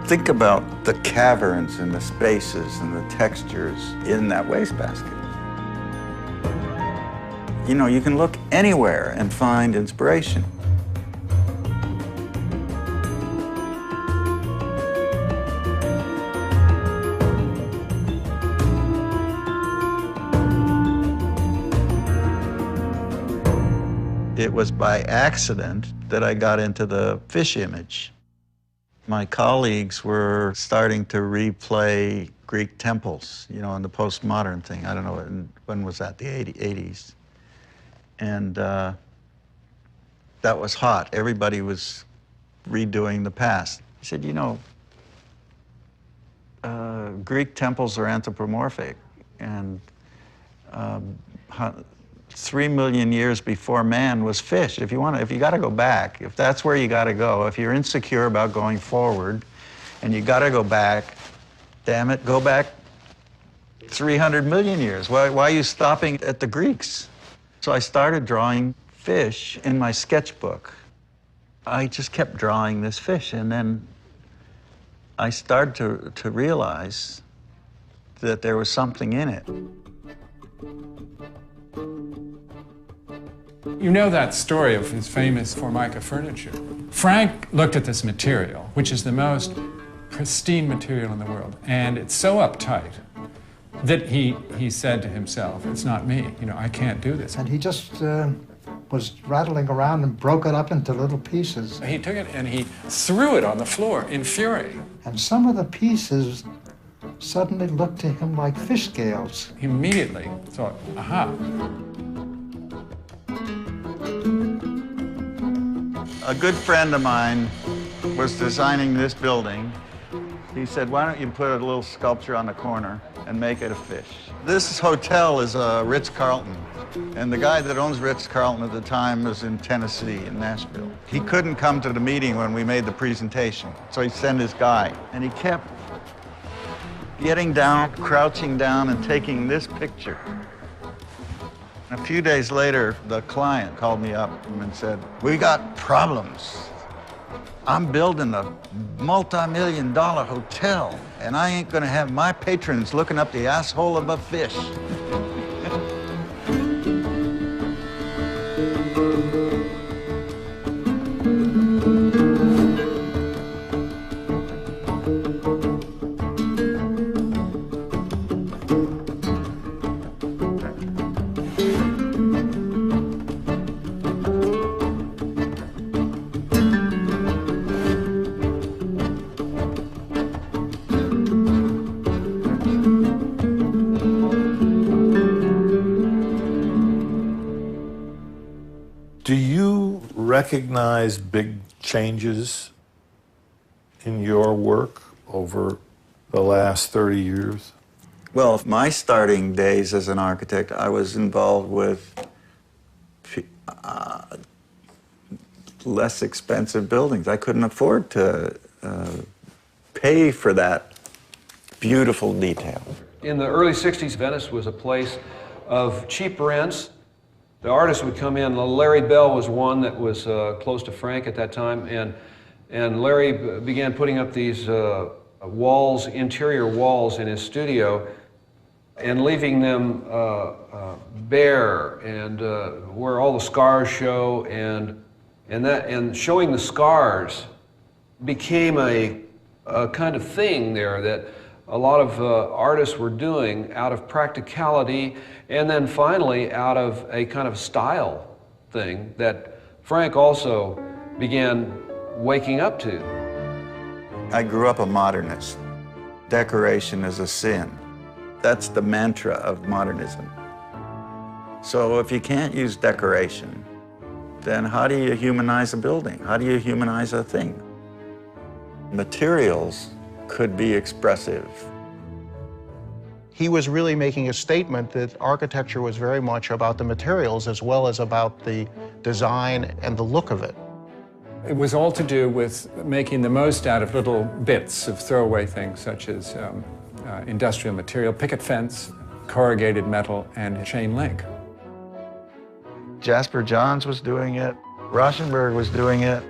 Think about the caverns and the spaces and the textures in that wastebasket. You can look anywhere and find inspiration. It was by accident that I got into the fish image. My colleagues were starting to replay Greek temples, in the postmodern thing. I don't know, when was that, the 80s? And that was hot. Everybody was redoing the past. He said, Greek temples are anthropomorphic, and 3 million years before man was fish. If you got to go back, if that's where you got to go, if you're insecure about going forward, and you got to go back, damn it, go back 300 million years. Why are you stopping at the Greeks? So I started drawing fish in my sketchbook. I just kept drawing this fish, and then I started to realize that there was something in it. You know that story of his famous Formica furniture. Frank looked at this material, which is the most pristine material in the world, and it's so uptight that he said to himself, it's not me, you know, I can't do this. And he just was rattling around and broke it up into little pieces. He took it and he threw it on the floor in fury. And some of the pieces suddenly looked to him like fish scales. He immediately thought, aha. A good friend of mine was designing this building. He said, why don't you put a little sculpture on the corner and make it a fish? This hotel is a Ritz-Carlton, and the guy that owns Ritz-Carlton at the time was in Tennessee, in Nashville. He couldn't come to the meeting when we made the presentation, so he sent his guy, and he kept getting down, crouching down, and taking this picture. A few days later, the client called me up and said, we got problems. I'm building a multi-million-dollar hotel, and I ain't gonna have my patrons looking up the asshole of a fish. Do you recognize big changes in your work over the last 30 years? Well, my starting days as an architect, I was involved with less expensive buildings. I couldn't afford to pay for that beautiful detail. In the early 60s, Venice was a place of cheap rents. The artists would come in. Larry Bell was one that was close to Frank at that time, and Larry began putting up these walls, interior walls in his studio, and leaving them bare, and where all the scars show, and showing the scars became a kind of thing there that a lot of artists were doing out of practicality, and then finally out of a kind of style thing that Frank also began waking up to. I grew up a modernist. Decoration is a sin. That's the mantra of modernism. So if you can't use decoration, then how do you humanize a building? How do you humanize a thing? Materials could be expressive. He was really making a statement that architecture was very much about the materials as well as about the design and the look of it. It was all to do with making the most out of little bits of throwaway things such as industrial material, picket fence, corrugated metal, and chain link. Jasper Johns was doing it. Rauschenberg was doing it.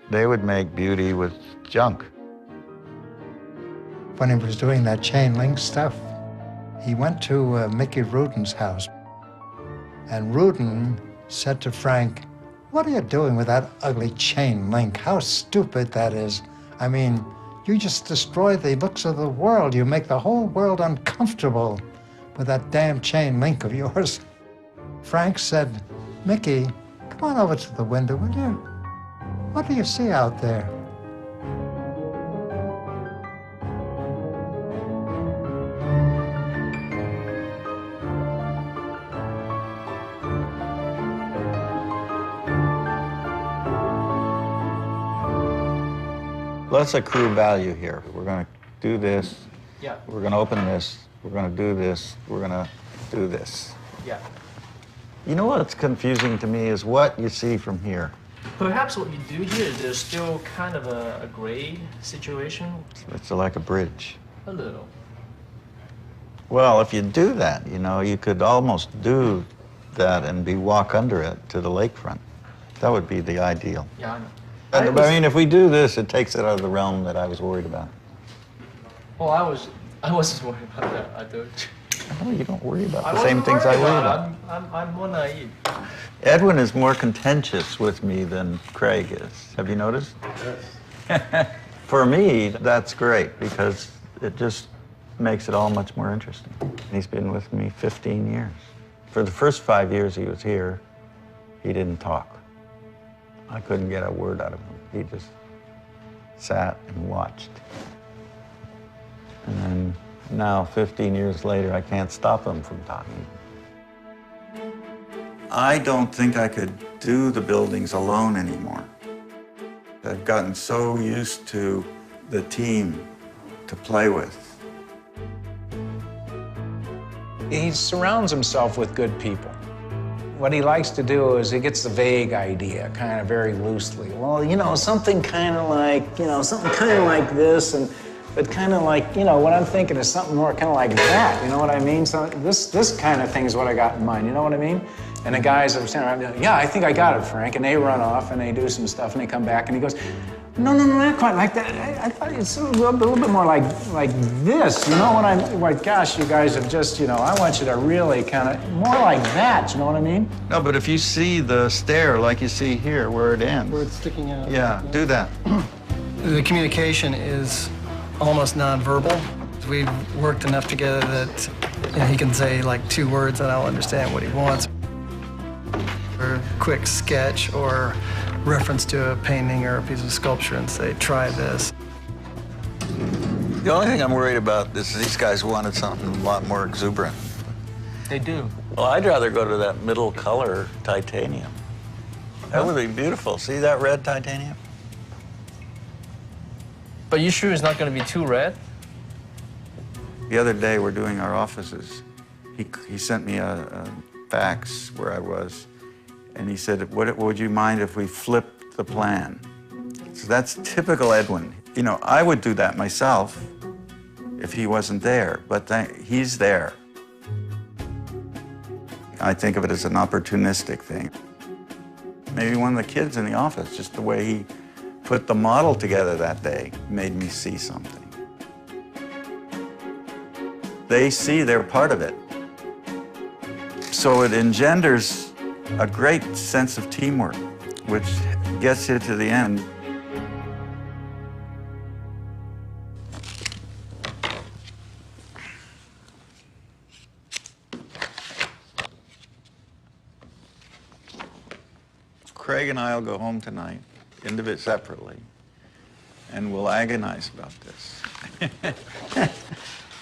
They would make beauty with junk. When he was doing that chain link stuff, he went to Mickey Rudin's house. And Rudin said to Frank, what are you doing with that ugly chain link? How stupid that is. I mean, you just destroy the looks of the world. You make the whole world uncomfortable with that damn chain link of yours. Frank said, Mickey, come on over to the window, will you? What do you see out there? Let's accrue value here. We're going to do this. Yeah. We're going to open this. We're going to do this. We're going to do this. Yeah. You know what's confusing to me is what you see from here. Perhaps what you do here, there's still kind of a gray situation. It's like a bridge. A little. Well, if you do that, you know, you could almost do that and walk under it to the lakefront. That would be the ideal. Yeah, I know. And, I mean, if we do this, it takes it out of the realm that I was worried about. Well, I wasn't worried about that. I don't. No, you don't worry about the same things I worry about. I'm more naive. Edwin is more contentious with me than Craig is. Have you noticed? Yes. For me, that's great because it just makes it all much more interesting. He's been with me 15 years. For the first 5 years he was here, he didn't talk. I couldn't get a word out of him. He just sat and watched. And then now, 15 years later, I can't stop him from talking. I don't think I could do the buildings alone anymore. I've gotten so used to the team to play with. He surrounds himself with good people. What he likes to do is he gets the vague idea, kind of very loosely. Well, you know, something kind of like, something kind of like this, but kind of like, what I'm thinking is something more kind of like that, you know what I mean? So this kind of thing is what I got in mind, you know what I mean? And the guys are saying, yeah, I think I got it, Frank. And they run off and they do some stuff and they come back and he goes, no, not quite like that. I thought it's a little bit more like this, you know what I'm, like, gosh, you guys have just, I want you to really kind of, more like that, you know what I mean? No, but if you see the stair like you see here where it ends. Where it's sticking out. Yeah, do that. The communication is almost nonverbal. We've worked enough together that he can say like 2 words and I'll understand what he wants. Or a quick sketch or reference to a painting or a piece of sculpture and say, try this. The only thing I'm worried about is these guys wanted something a lot more exuberant. They do. Well, I'd rather go to that middle color titanium. That would be beautiful. See that red titanium? But you sure it's not going to be too red? The other day, we're doing our offices. He sent me a fax where I was, and he said, would you mind if we flipped the plan? So that's typical Edwin. I would do that myself if he wasn't there, but he's there. I think of it as an opportunistic thing. Maybe one of the kids in the office, just the way he put the model together that day, made me see something. They see they're part of it. So it engenders a great sense of teamwork, which gets you to the end. Craig and I will go home tonight, separately, and we'll agonize about this.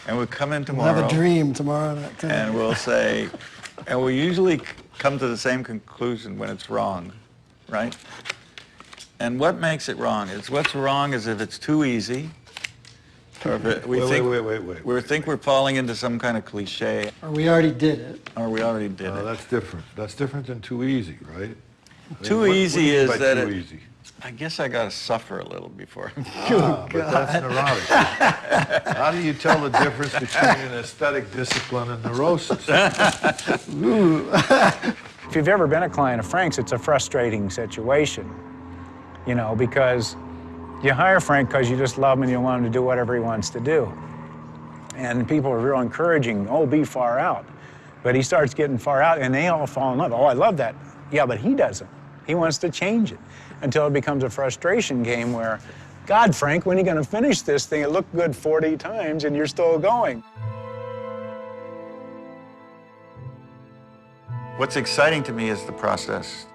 And we'll come in tomorrow. We'll have a dream tomorrow night. And we'll say, and we usually come to the same conclusion when it's wrong, right? And what makes it wrong? What's wrong is if it's too easy, or if we think we're falling into some kind of cliche. Or we already did it. Or we already did it. That's different. That's different than too easy, right? Too easy is that too easy? I guess I gotta suffer a little before. But that's neurotic. How do you tell the difference between an aesthetic discipline and neurosis? If you've ever been a client of Frank's, it's a frustrating situation, because you hire Frank because you just love him and you want him to do whatever he wants to do. And people are real encouraging, be far out. But he starts getting far out and they all fall in love. I love that. Yeah, but he doesn't. He wants to change it until it becomes a frustration game where, God, Frank, when are you going to finish this thing? It looked good 40 times and you're still going. What's exciting to me is the process.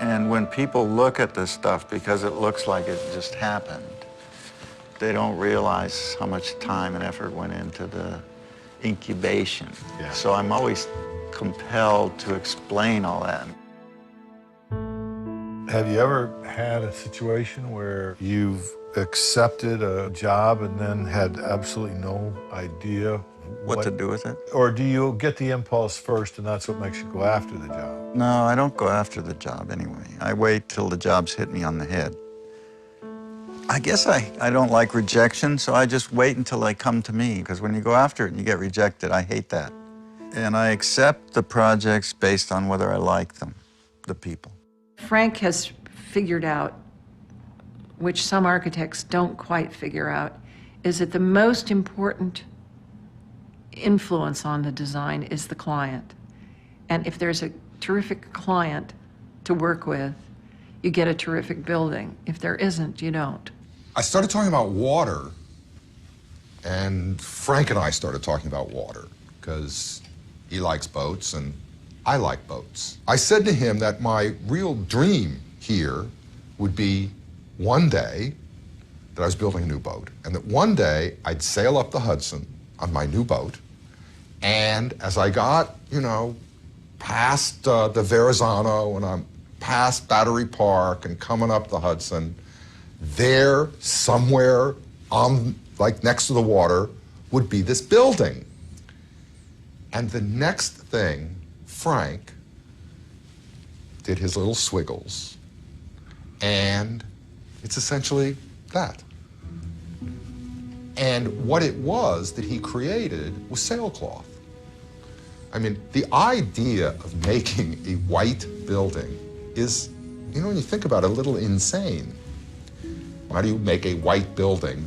And when people look at this stuff because it looks like it just happened, they don't realize how much time and effort went into the incubation. Yeah. So I'm always compelled to explain all that. Have you ever had a situation where you've accepted a job and then had absolutely no idea what to do with it? Or do you get the impulse first and that's what makes you go after the job? No, I don't go after the job anyway. I wait till the job's hit me on the head. I guess I don't like rejection, so I just wait until they come to me, because when you go after it and you get rejected, I hate that. And I accept the projects based on whether I like them, the people. Frank has figured out, which some architects don't quite figure out, is that the most important influence on the design is the client. And if there's a terrific client to work with, you get a terrific building. If there isn't, you don't. I started talking about water, and Frank and I started talking about water, because he likes boats and I like boats. I said to him that my real dream here would be one day that I was building a new boat, and that one day I'd sail up the Hudson on my new boat, and as I got, you know, past the Verrazano and I'm past Battery Park and coming up the Hudson, there, somewhere on, like next to the water, would be this building. And the next thing, Frank did his little swiggles, and it's essentially that. And what it was that he created was sailcloth. I mean, the idea of making a white building is, you know, when you think about it, a little insane. How do you make a white building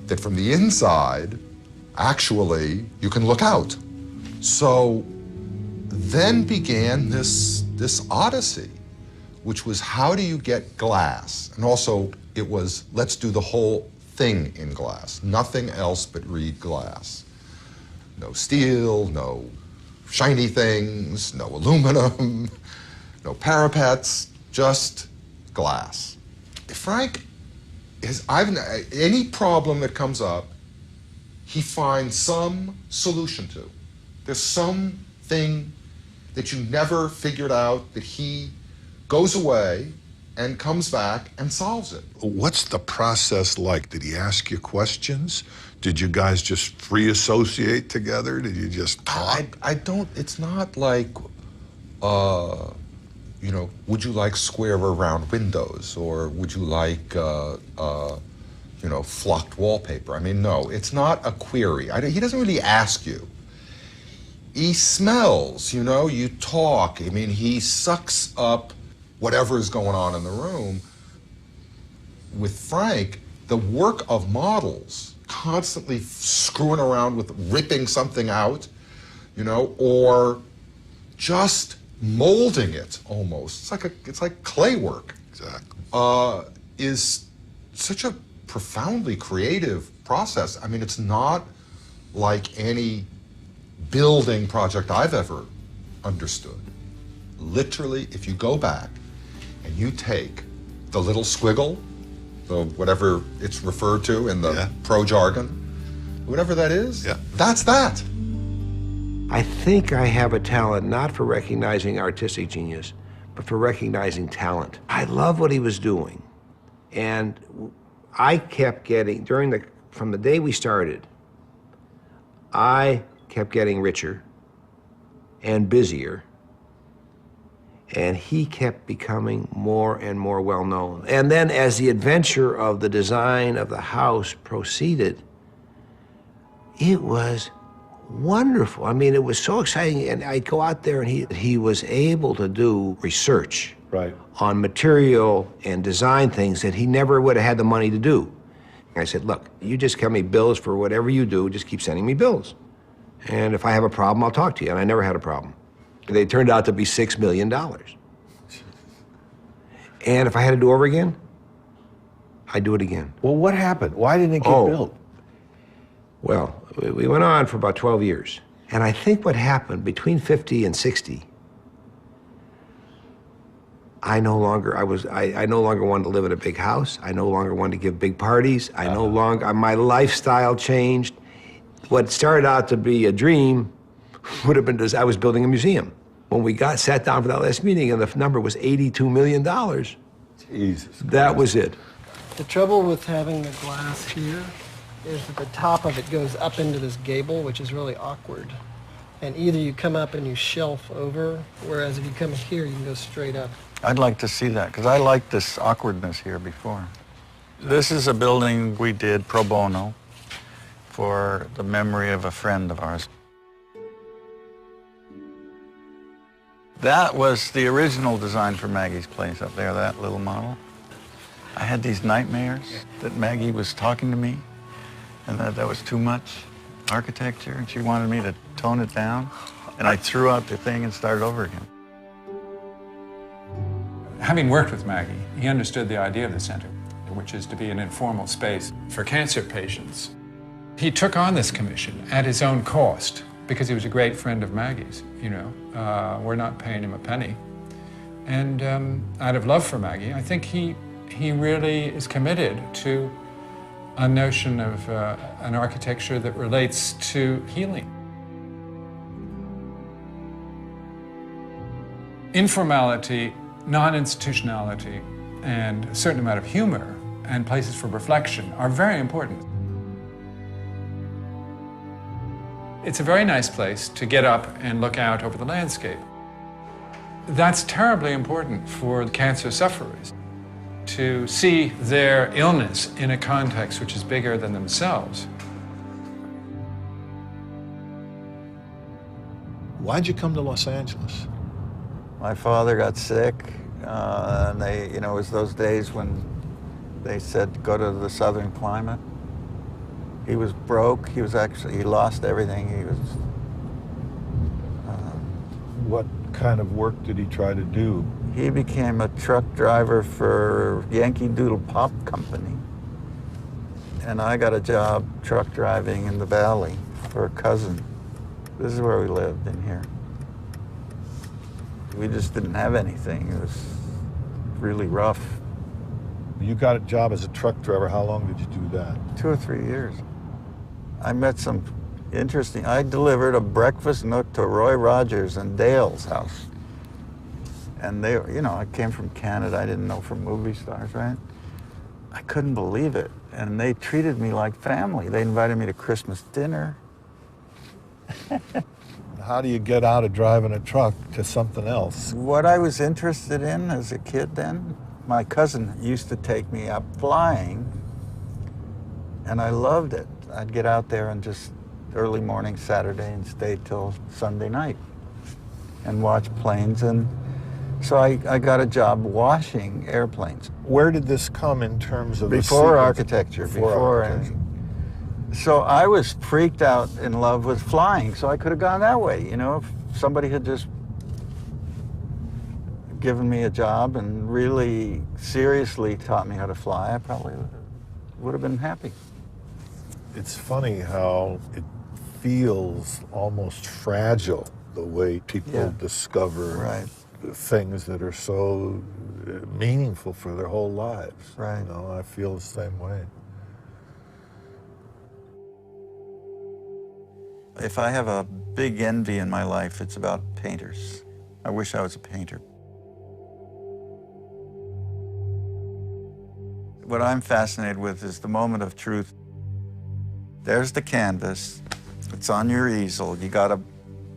that from the inside, actually, you can look out? So then began this odyssey, which was how do you get glass? And also it was, let's do the whole thing in glass, nothing else but read glass. No steel, no shiny things, no aluminum, no parapets, just glass. Frank any problem that comes up, he finds some solution to. There's something that you never figured out that he goes away and comes back and solves it. What's the process like? Did he ask you questions? Did you guys just free associate together? Did you just talk? I don't, it's not like, you know, would you like square or round windows? Or would you like, you know, flocked wallpaper? I mean, no, it's not a query. He doesn't really ask you. He smells, you know, you talk. I mean, he sucks up whatever is going on in the room. With Frank, the work of models, constantly screwing around with ripping something out, you know, or just molding it almost. It's like clay work. Exactly. Is such a profoundly creative process. I mean, it's not like any building project I've ever understood. Literally, if you go back and you take the little squiggle, the whatever it's referred to in the pro jargon, whatever that is, that's that. I think I have a talent not for recognizing artistic genius, but for recognizing talent. I love what he was doing. And I kept getting, from the day we started, I kept getting richer and busier, and he kept becoming more and more well-known. And then as the adventure of the design of the house proceeded, it was wonderful. I mean, it was so exciting, and I'd go out there and he was able to do research on material and design things that he never would have had the money to do. And I said, look, you just give me bills for whatever you do, just keep sending me bills. And if I have a problem, I'll talk to you. And I never had a problem. They turned out to be $6 million. And if I had to do over again, I'd do it again. Well, what happened? Why didn't it get built? Well, we went on for about 12 years. And I think what happened between 50 and 60, I no longer wanted to live in a big house. I no longer wanted to give big parties. My lifestyle changed. What started out to be a dream would have been, I was building a museum. When we sat down for that last meeting and the number was $82 million, Jesus that was it. The trouble with having the glass here is that the top of it goes up into this gable, which is really awkward. And either you come up and you shelf over, whereas if you come here, you can go straight up. I'd like to see that, because I liked this awkwardness here before. This is a building we did pro bono for the memory of a friend of ours. That was the original design for Maggie's place up there, that little model. I had these nightmares that Maggie was talking to me and that was too much architecture and she wanted me to tone it down. And I threw out the thing and started over again. Having worked with Maggie, he understood the idea of the center, which is to be an informal space for cancer patients. He took on this commission at his own cost because he was a great friend of Maggie's, you know. We're not paying him a penny. And out of love for Maggie, I think he really is committed to a notion of an architecture that relates to healing. Informality, non-institutionality, and a certain amount of humor and places for reflection are very important. It's a very nice place to get up and look out over the landscape. That's terribly important for cancer sufferers, to see their illness in a context which is bigger than themselves. Why'd you come to Los Angeles? My father got sick, and it was those days when they said go to the southern climate. He was broke. He lost everything. He was. What kind of work did he try to do? He became a truck driver for Yankee Doodle Pop Company. And I got a job truck driving in the valley for a cousin. This is where we lived, in here. We just didn't have anything. It was really rough. You got a job as a truck driver. How long did you do that? 2 or 3 years. I met some interesting, I delivered a breakfast nook to Roy Rogers and Dale's house. And they, I came from Canada. I didn't know from movie stars, right? I couldn't believe it. And they treated me like family. They invited me to Christmas dinner. How do you get out of driving a truck to something else? What I was interested in as a kid then, my cousin used to take me up flying, and I loved it. I'd get out there and just early morning Saturday and stay till Sunday night and watch planes. And so I got a job washing airplanes. Where did this come in terms of before architecture? So I was freaked out in love with flying, so I could have gone that way. If somebody had just given me a job and really seriously taught me how to fly, I probably would have been happy. It's funny how it feels almost fragile, the way people discover things that are so meaningful for their whole lives. Right. I feel the same way. If I have a big envy in my life, it's about painters. I wish I was a painter. What I'm fascinated with is the moment of truth. There's the canvas, it's on your easel, you got a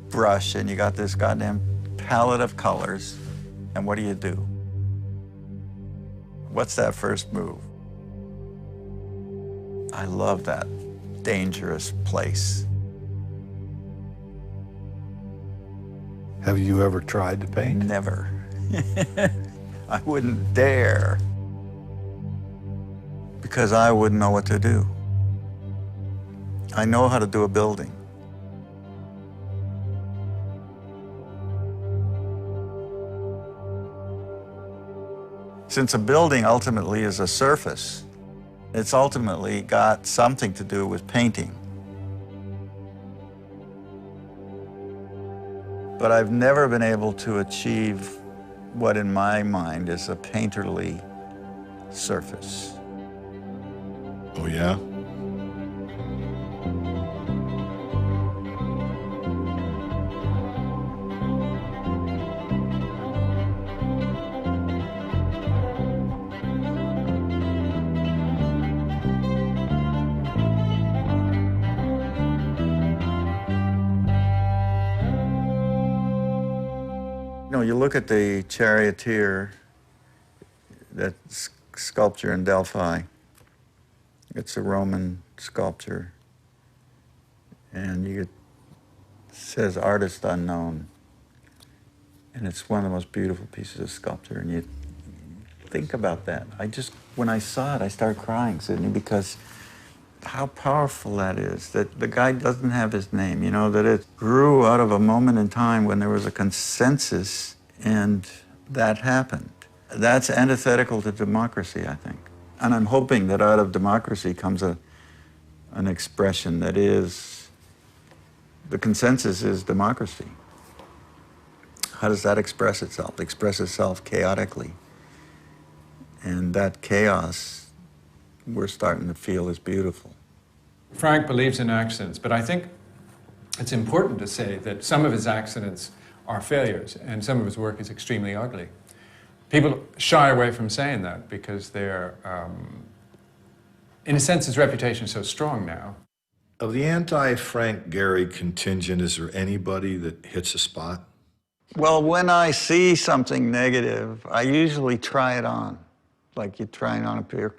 brush and you got this goddamn palette of colors, and what do? What's that first move? I love that dangerous place. Have you ever tried to paint? Never. I wouldn't dare, because I wouldn't know what to do. I know how to do a building. Since a building ultimately is a surface, it's ultimately got something to do with painting. But I've never been able to achieve what in my mind is a painterly surface. Oh, yeah? You look at the Charioteer, that sculpture in Delphi. It's a Roman sculpture. And it says artist unknown. And it's one of the most beautiful pieces of sculpture. And you think about that. When I saw it, I started crying, Sidney, because how powerful that is, that the guy doesn't have his name, you know, that it grew out of a moment in time when there was a consensus and that happened. That's antithetical to democracy, I think. And I'm hoping that out of democracy comes an expression that is, the consensus is democracy. How does that express itself? Express itself chaotically. And that chaos we're starting to feel is beautiful. Frank believes in accidents, but I think it's important to say that some of his accidents are failures and some of his work is extremely ugly. People shy away from saying that because they're, in a sense, his reputation is so strong now. Of the anti-Frank Gehry contingent, is there anybody that hits a spot? Well, when I see something negative, I usually try it on. Like you're trying on a pair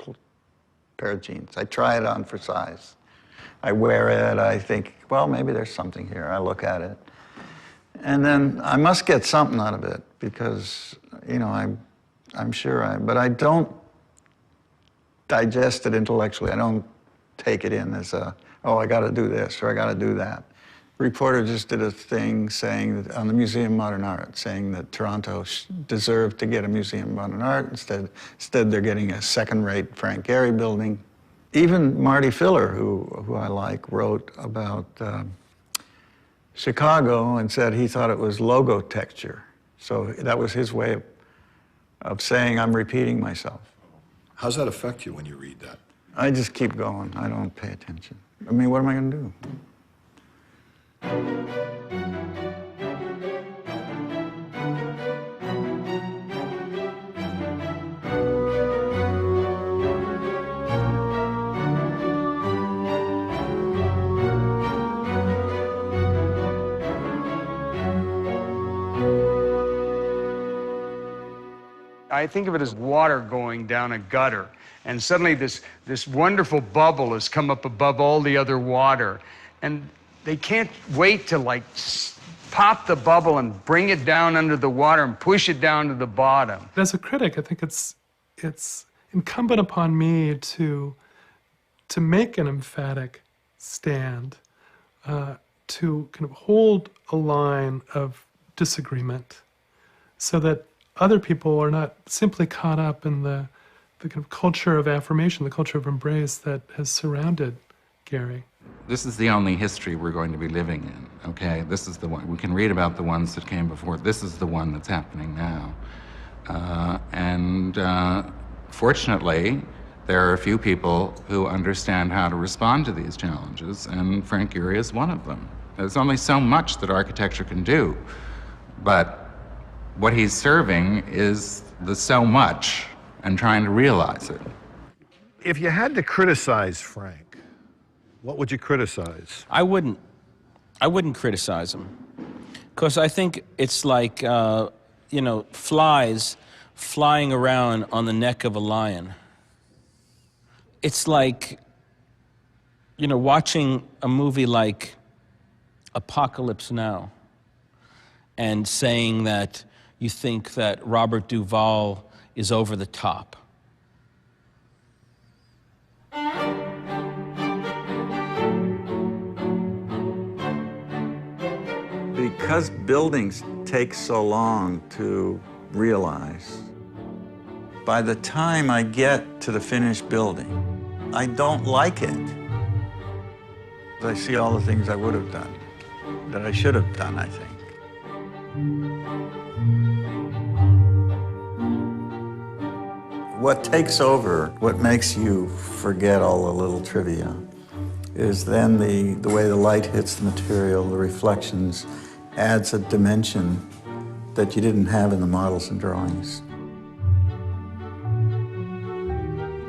of jeans. I try it on for size. I wear it, I think, well, maybe there's something here. I look at it. And then I must get something out of it because, you know, I'm sure but I don't digest it intellectually. I don't take it in as oh, I got to do this or I got to do that. Reporter just did a thing saying that on the Museum of Modern Art, saying that Toronto deserved to get a Museum of Modern Art. Instead they're getting a second-rate Frank Gehry building. Even Marty Filler, who I like, wrote about Chicago and said he thought it was logo texture. So that was his way of saying I'm repeating myself. How does that affect you when you read that? I just keep going. I don't pay attention. I mean, what am I going to do? I think of it as water going down a gutter, and suddenly this wonderful bubble has come up above all the other water, and they can't wait to like pop the bubble and bring it down under the water and push it down to the bottom. As a critic, I think it's incumbent upon me to make an emphatic stand, to kind of hold a line of disagreement, so that other people are not simply caught up in the kind of culture of affirmation, the culture of embrace that has surrounded Gehry. This is the only history we're going to be living in, okay? This is the one. We can read about the ones that came before. This is the one that's happening now. Fortunately, there are a few people who understand how to respond to these challenges, and Frank Gehry is one of them. There's only so much that architecture can do, but what he's serving is the so much and trying to realize it. If you had to criticize Frank, what would you criticize? I wouldn't criticize him, because I think it's like, you know, flies flying around on the neck of a lion. It's like, you know, watching a movie like Apocalypse Now and saying that you think that Robert Duvall is over the top. Because buildings take so long to realize, by the time I get to the finished building, I don't like it. I see all the things I would have done, that I should have done, I think. What takes over, what makes you forget all the little trivia, is then the way the light hits the material, the reflections, adds a dimension that you didn't have in the models and drawings.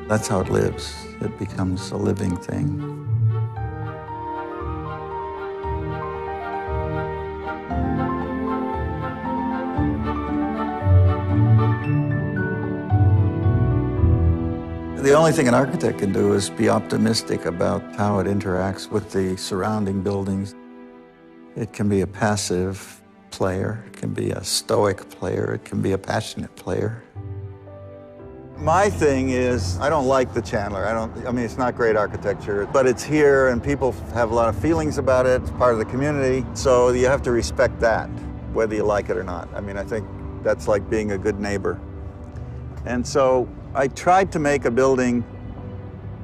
That's how it lives. It becomes a living thing. The only thing an architect can do is be optimistic about how it interacts with the surrounding buildings. It can be a passive player, it can be a stoic player, it can be a passionate player. My thing is, I don't like the Chandler. I mean, it's not great architecture, but it's here and people have a lot of feelings about it. It's part of the community, so you have to respect that, whether you like it or not. I mean, I think that's like being a good neighbor. And so I tried to make a building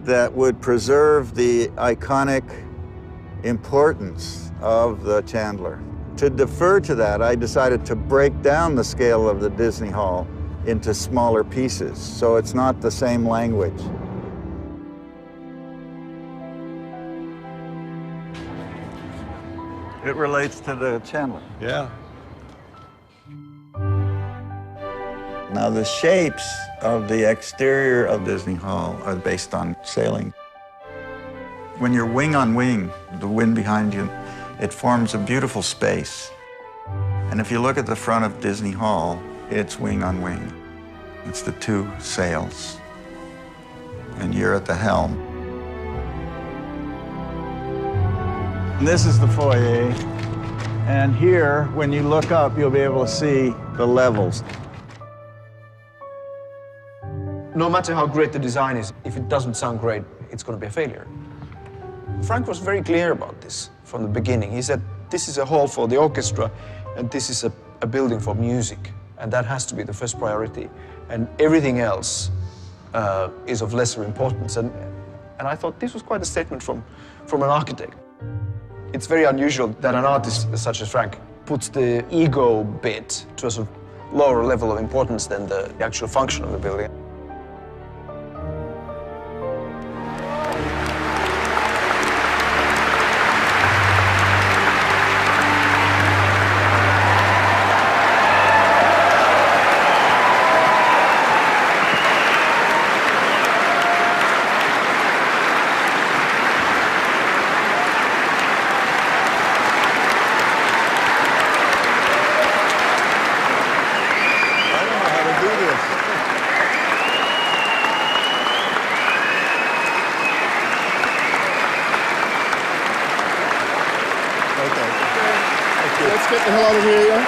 that would preserve the iconic importance of the Chandler. To defer to that, I decided to break down the scale of the Disney Hall into smaller pieces, so it's not the same language. It relates to the Chandler. Yeah. Now, the shapes of the exterior of Disney Hall are based on sailing. When you're wing on wing, the wind behind you, it forms a beautiful space. And if you look at the front of Disney Hall, it's wing on wing. It's the two sails. And you're at the helm. And this is the foyer. And here, when you look up, you'll be able to see the levels. No matter how great the design is, if it doesn't sound great, it's going to be a failure. Frank was very clear about this from the beginning. He said, this is a hall for the orchestra, and this is a building for music, and that has to be the first priority. And everything else is of lesser importance. And I thought this was quite a statement from an architect. It's very unusual that an artist such as Frank puts the ego bit to a sort of lower level of importance than the actual function of the building. Let's get the hell out of here, yeah?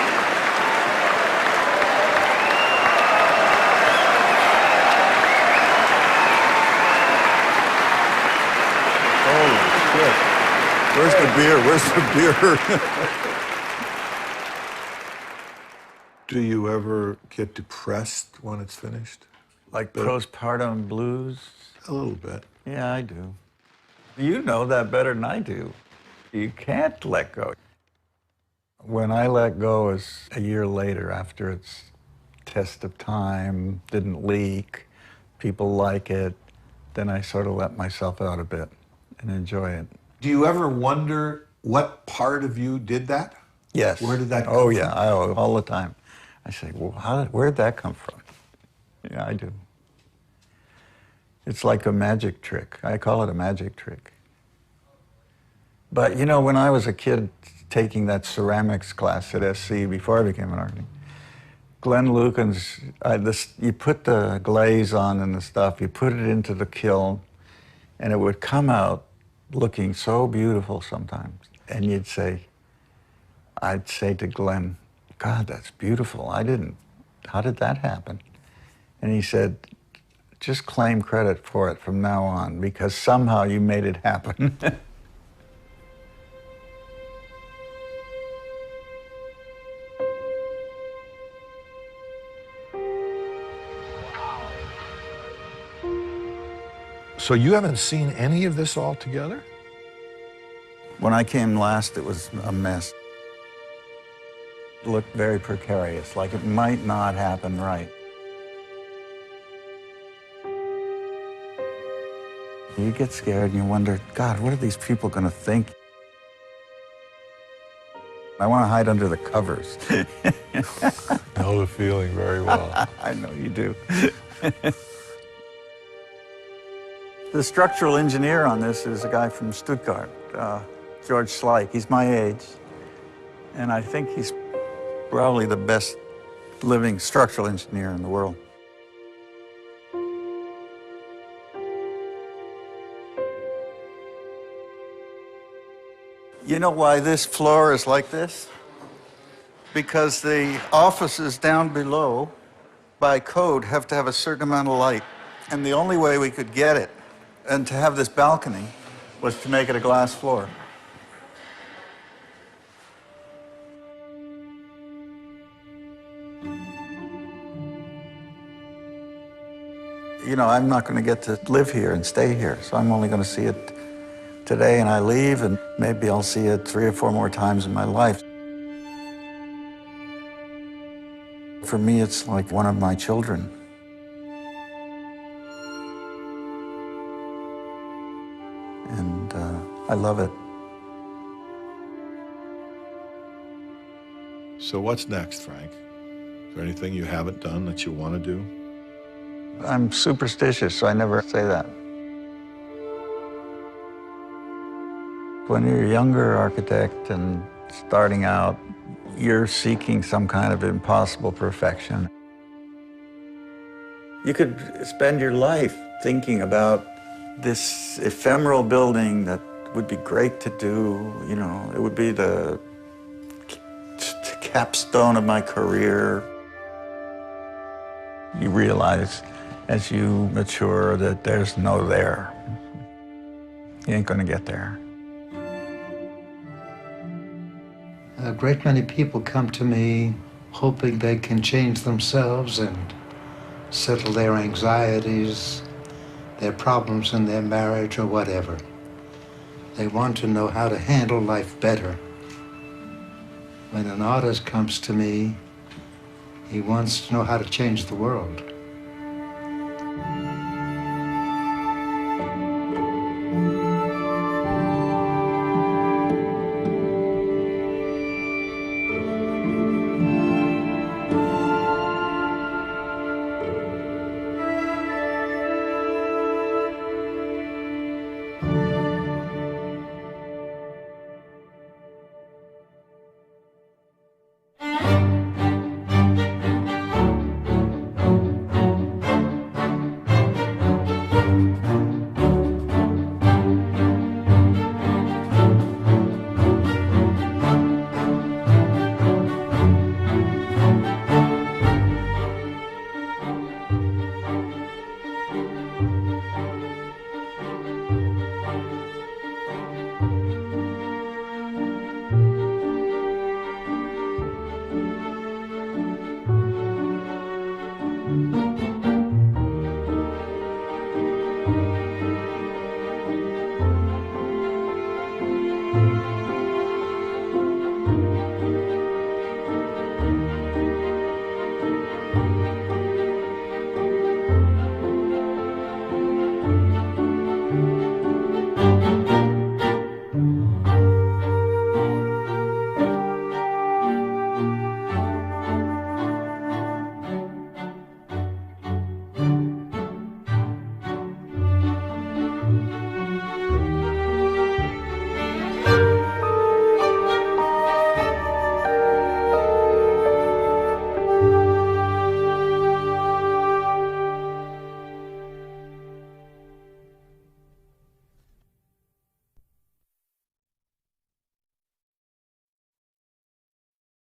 Holy shit. Where's the beer? Where's the beer? Do you ever get depressed when it's finished? Like postpartum blues? A little bit. Yeah, I do. You know that better than I do. You can't let go. When I let go is a year later, after its test of time, didn't leak, people like it, then I sort of let myself out a bit and enjoy it. Do you ever wonder what part of you did that? Yes. Where did that come Oh, from? yeah, all the time. I say, well, where did that come from? Yeah, I do. It's like a magic trick. I call it a magic trick. But, you know, when I was a kid taking that ceramics class at SC before I became an architect, Glenn Lukens, you put the glaze on and the stuff, you put it into the kiln, and it would come out looking so beautiful sometimes. And I'd say to Glenn, God, that's beautiful. How did that happen? And he said, just claim credit for it from now on, because somehow you made it happen. So you haven't seen any of this all together? When I came last, it was a mess. It looked very precarious, like it might not happen right. You get scared and you wonder, God, what are these people going to think? I want to hide under the covers. Know the feeling very well. I know you do. The structural engineer on this is a guy from Stuttgart, George Schleich. He's my age, and I think he's probably the best living structural engineer in the world. You know why this floor is like this? because the offices down below, by code, have to have a certain amount of light. And the only way we could get it and to have this balcony was to make it a glass floor. You know, I'm not going to get to live here and stay here, so I'm only going to see it today, and I leave, and maybe I'll see it 3 or 4 more times in my life. For me, it's like one of my children. And I love it. So what's next, Frank? Is there anything you haven't done that you want to do? I'm superstitious, so I never say that. When you're a younger architect and starting out, you're seeking some kind of impossible perfection. You could spend your life thinking about this ephemeral building that would be great to do, you know, it would be the capstone of my career. You realize as you mature that there's no there. You ain't gonna get there. A great many people come to me hoping they can change themselves and settle their anxieties, their problems in their marriage or whatever. They want to know how to handle life better. When an artist comes to me, he wants to know how to change the world.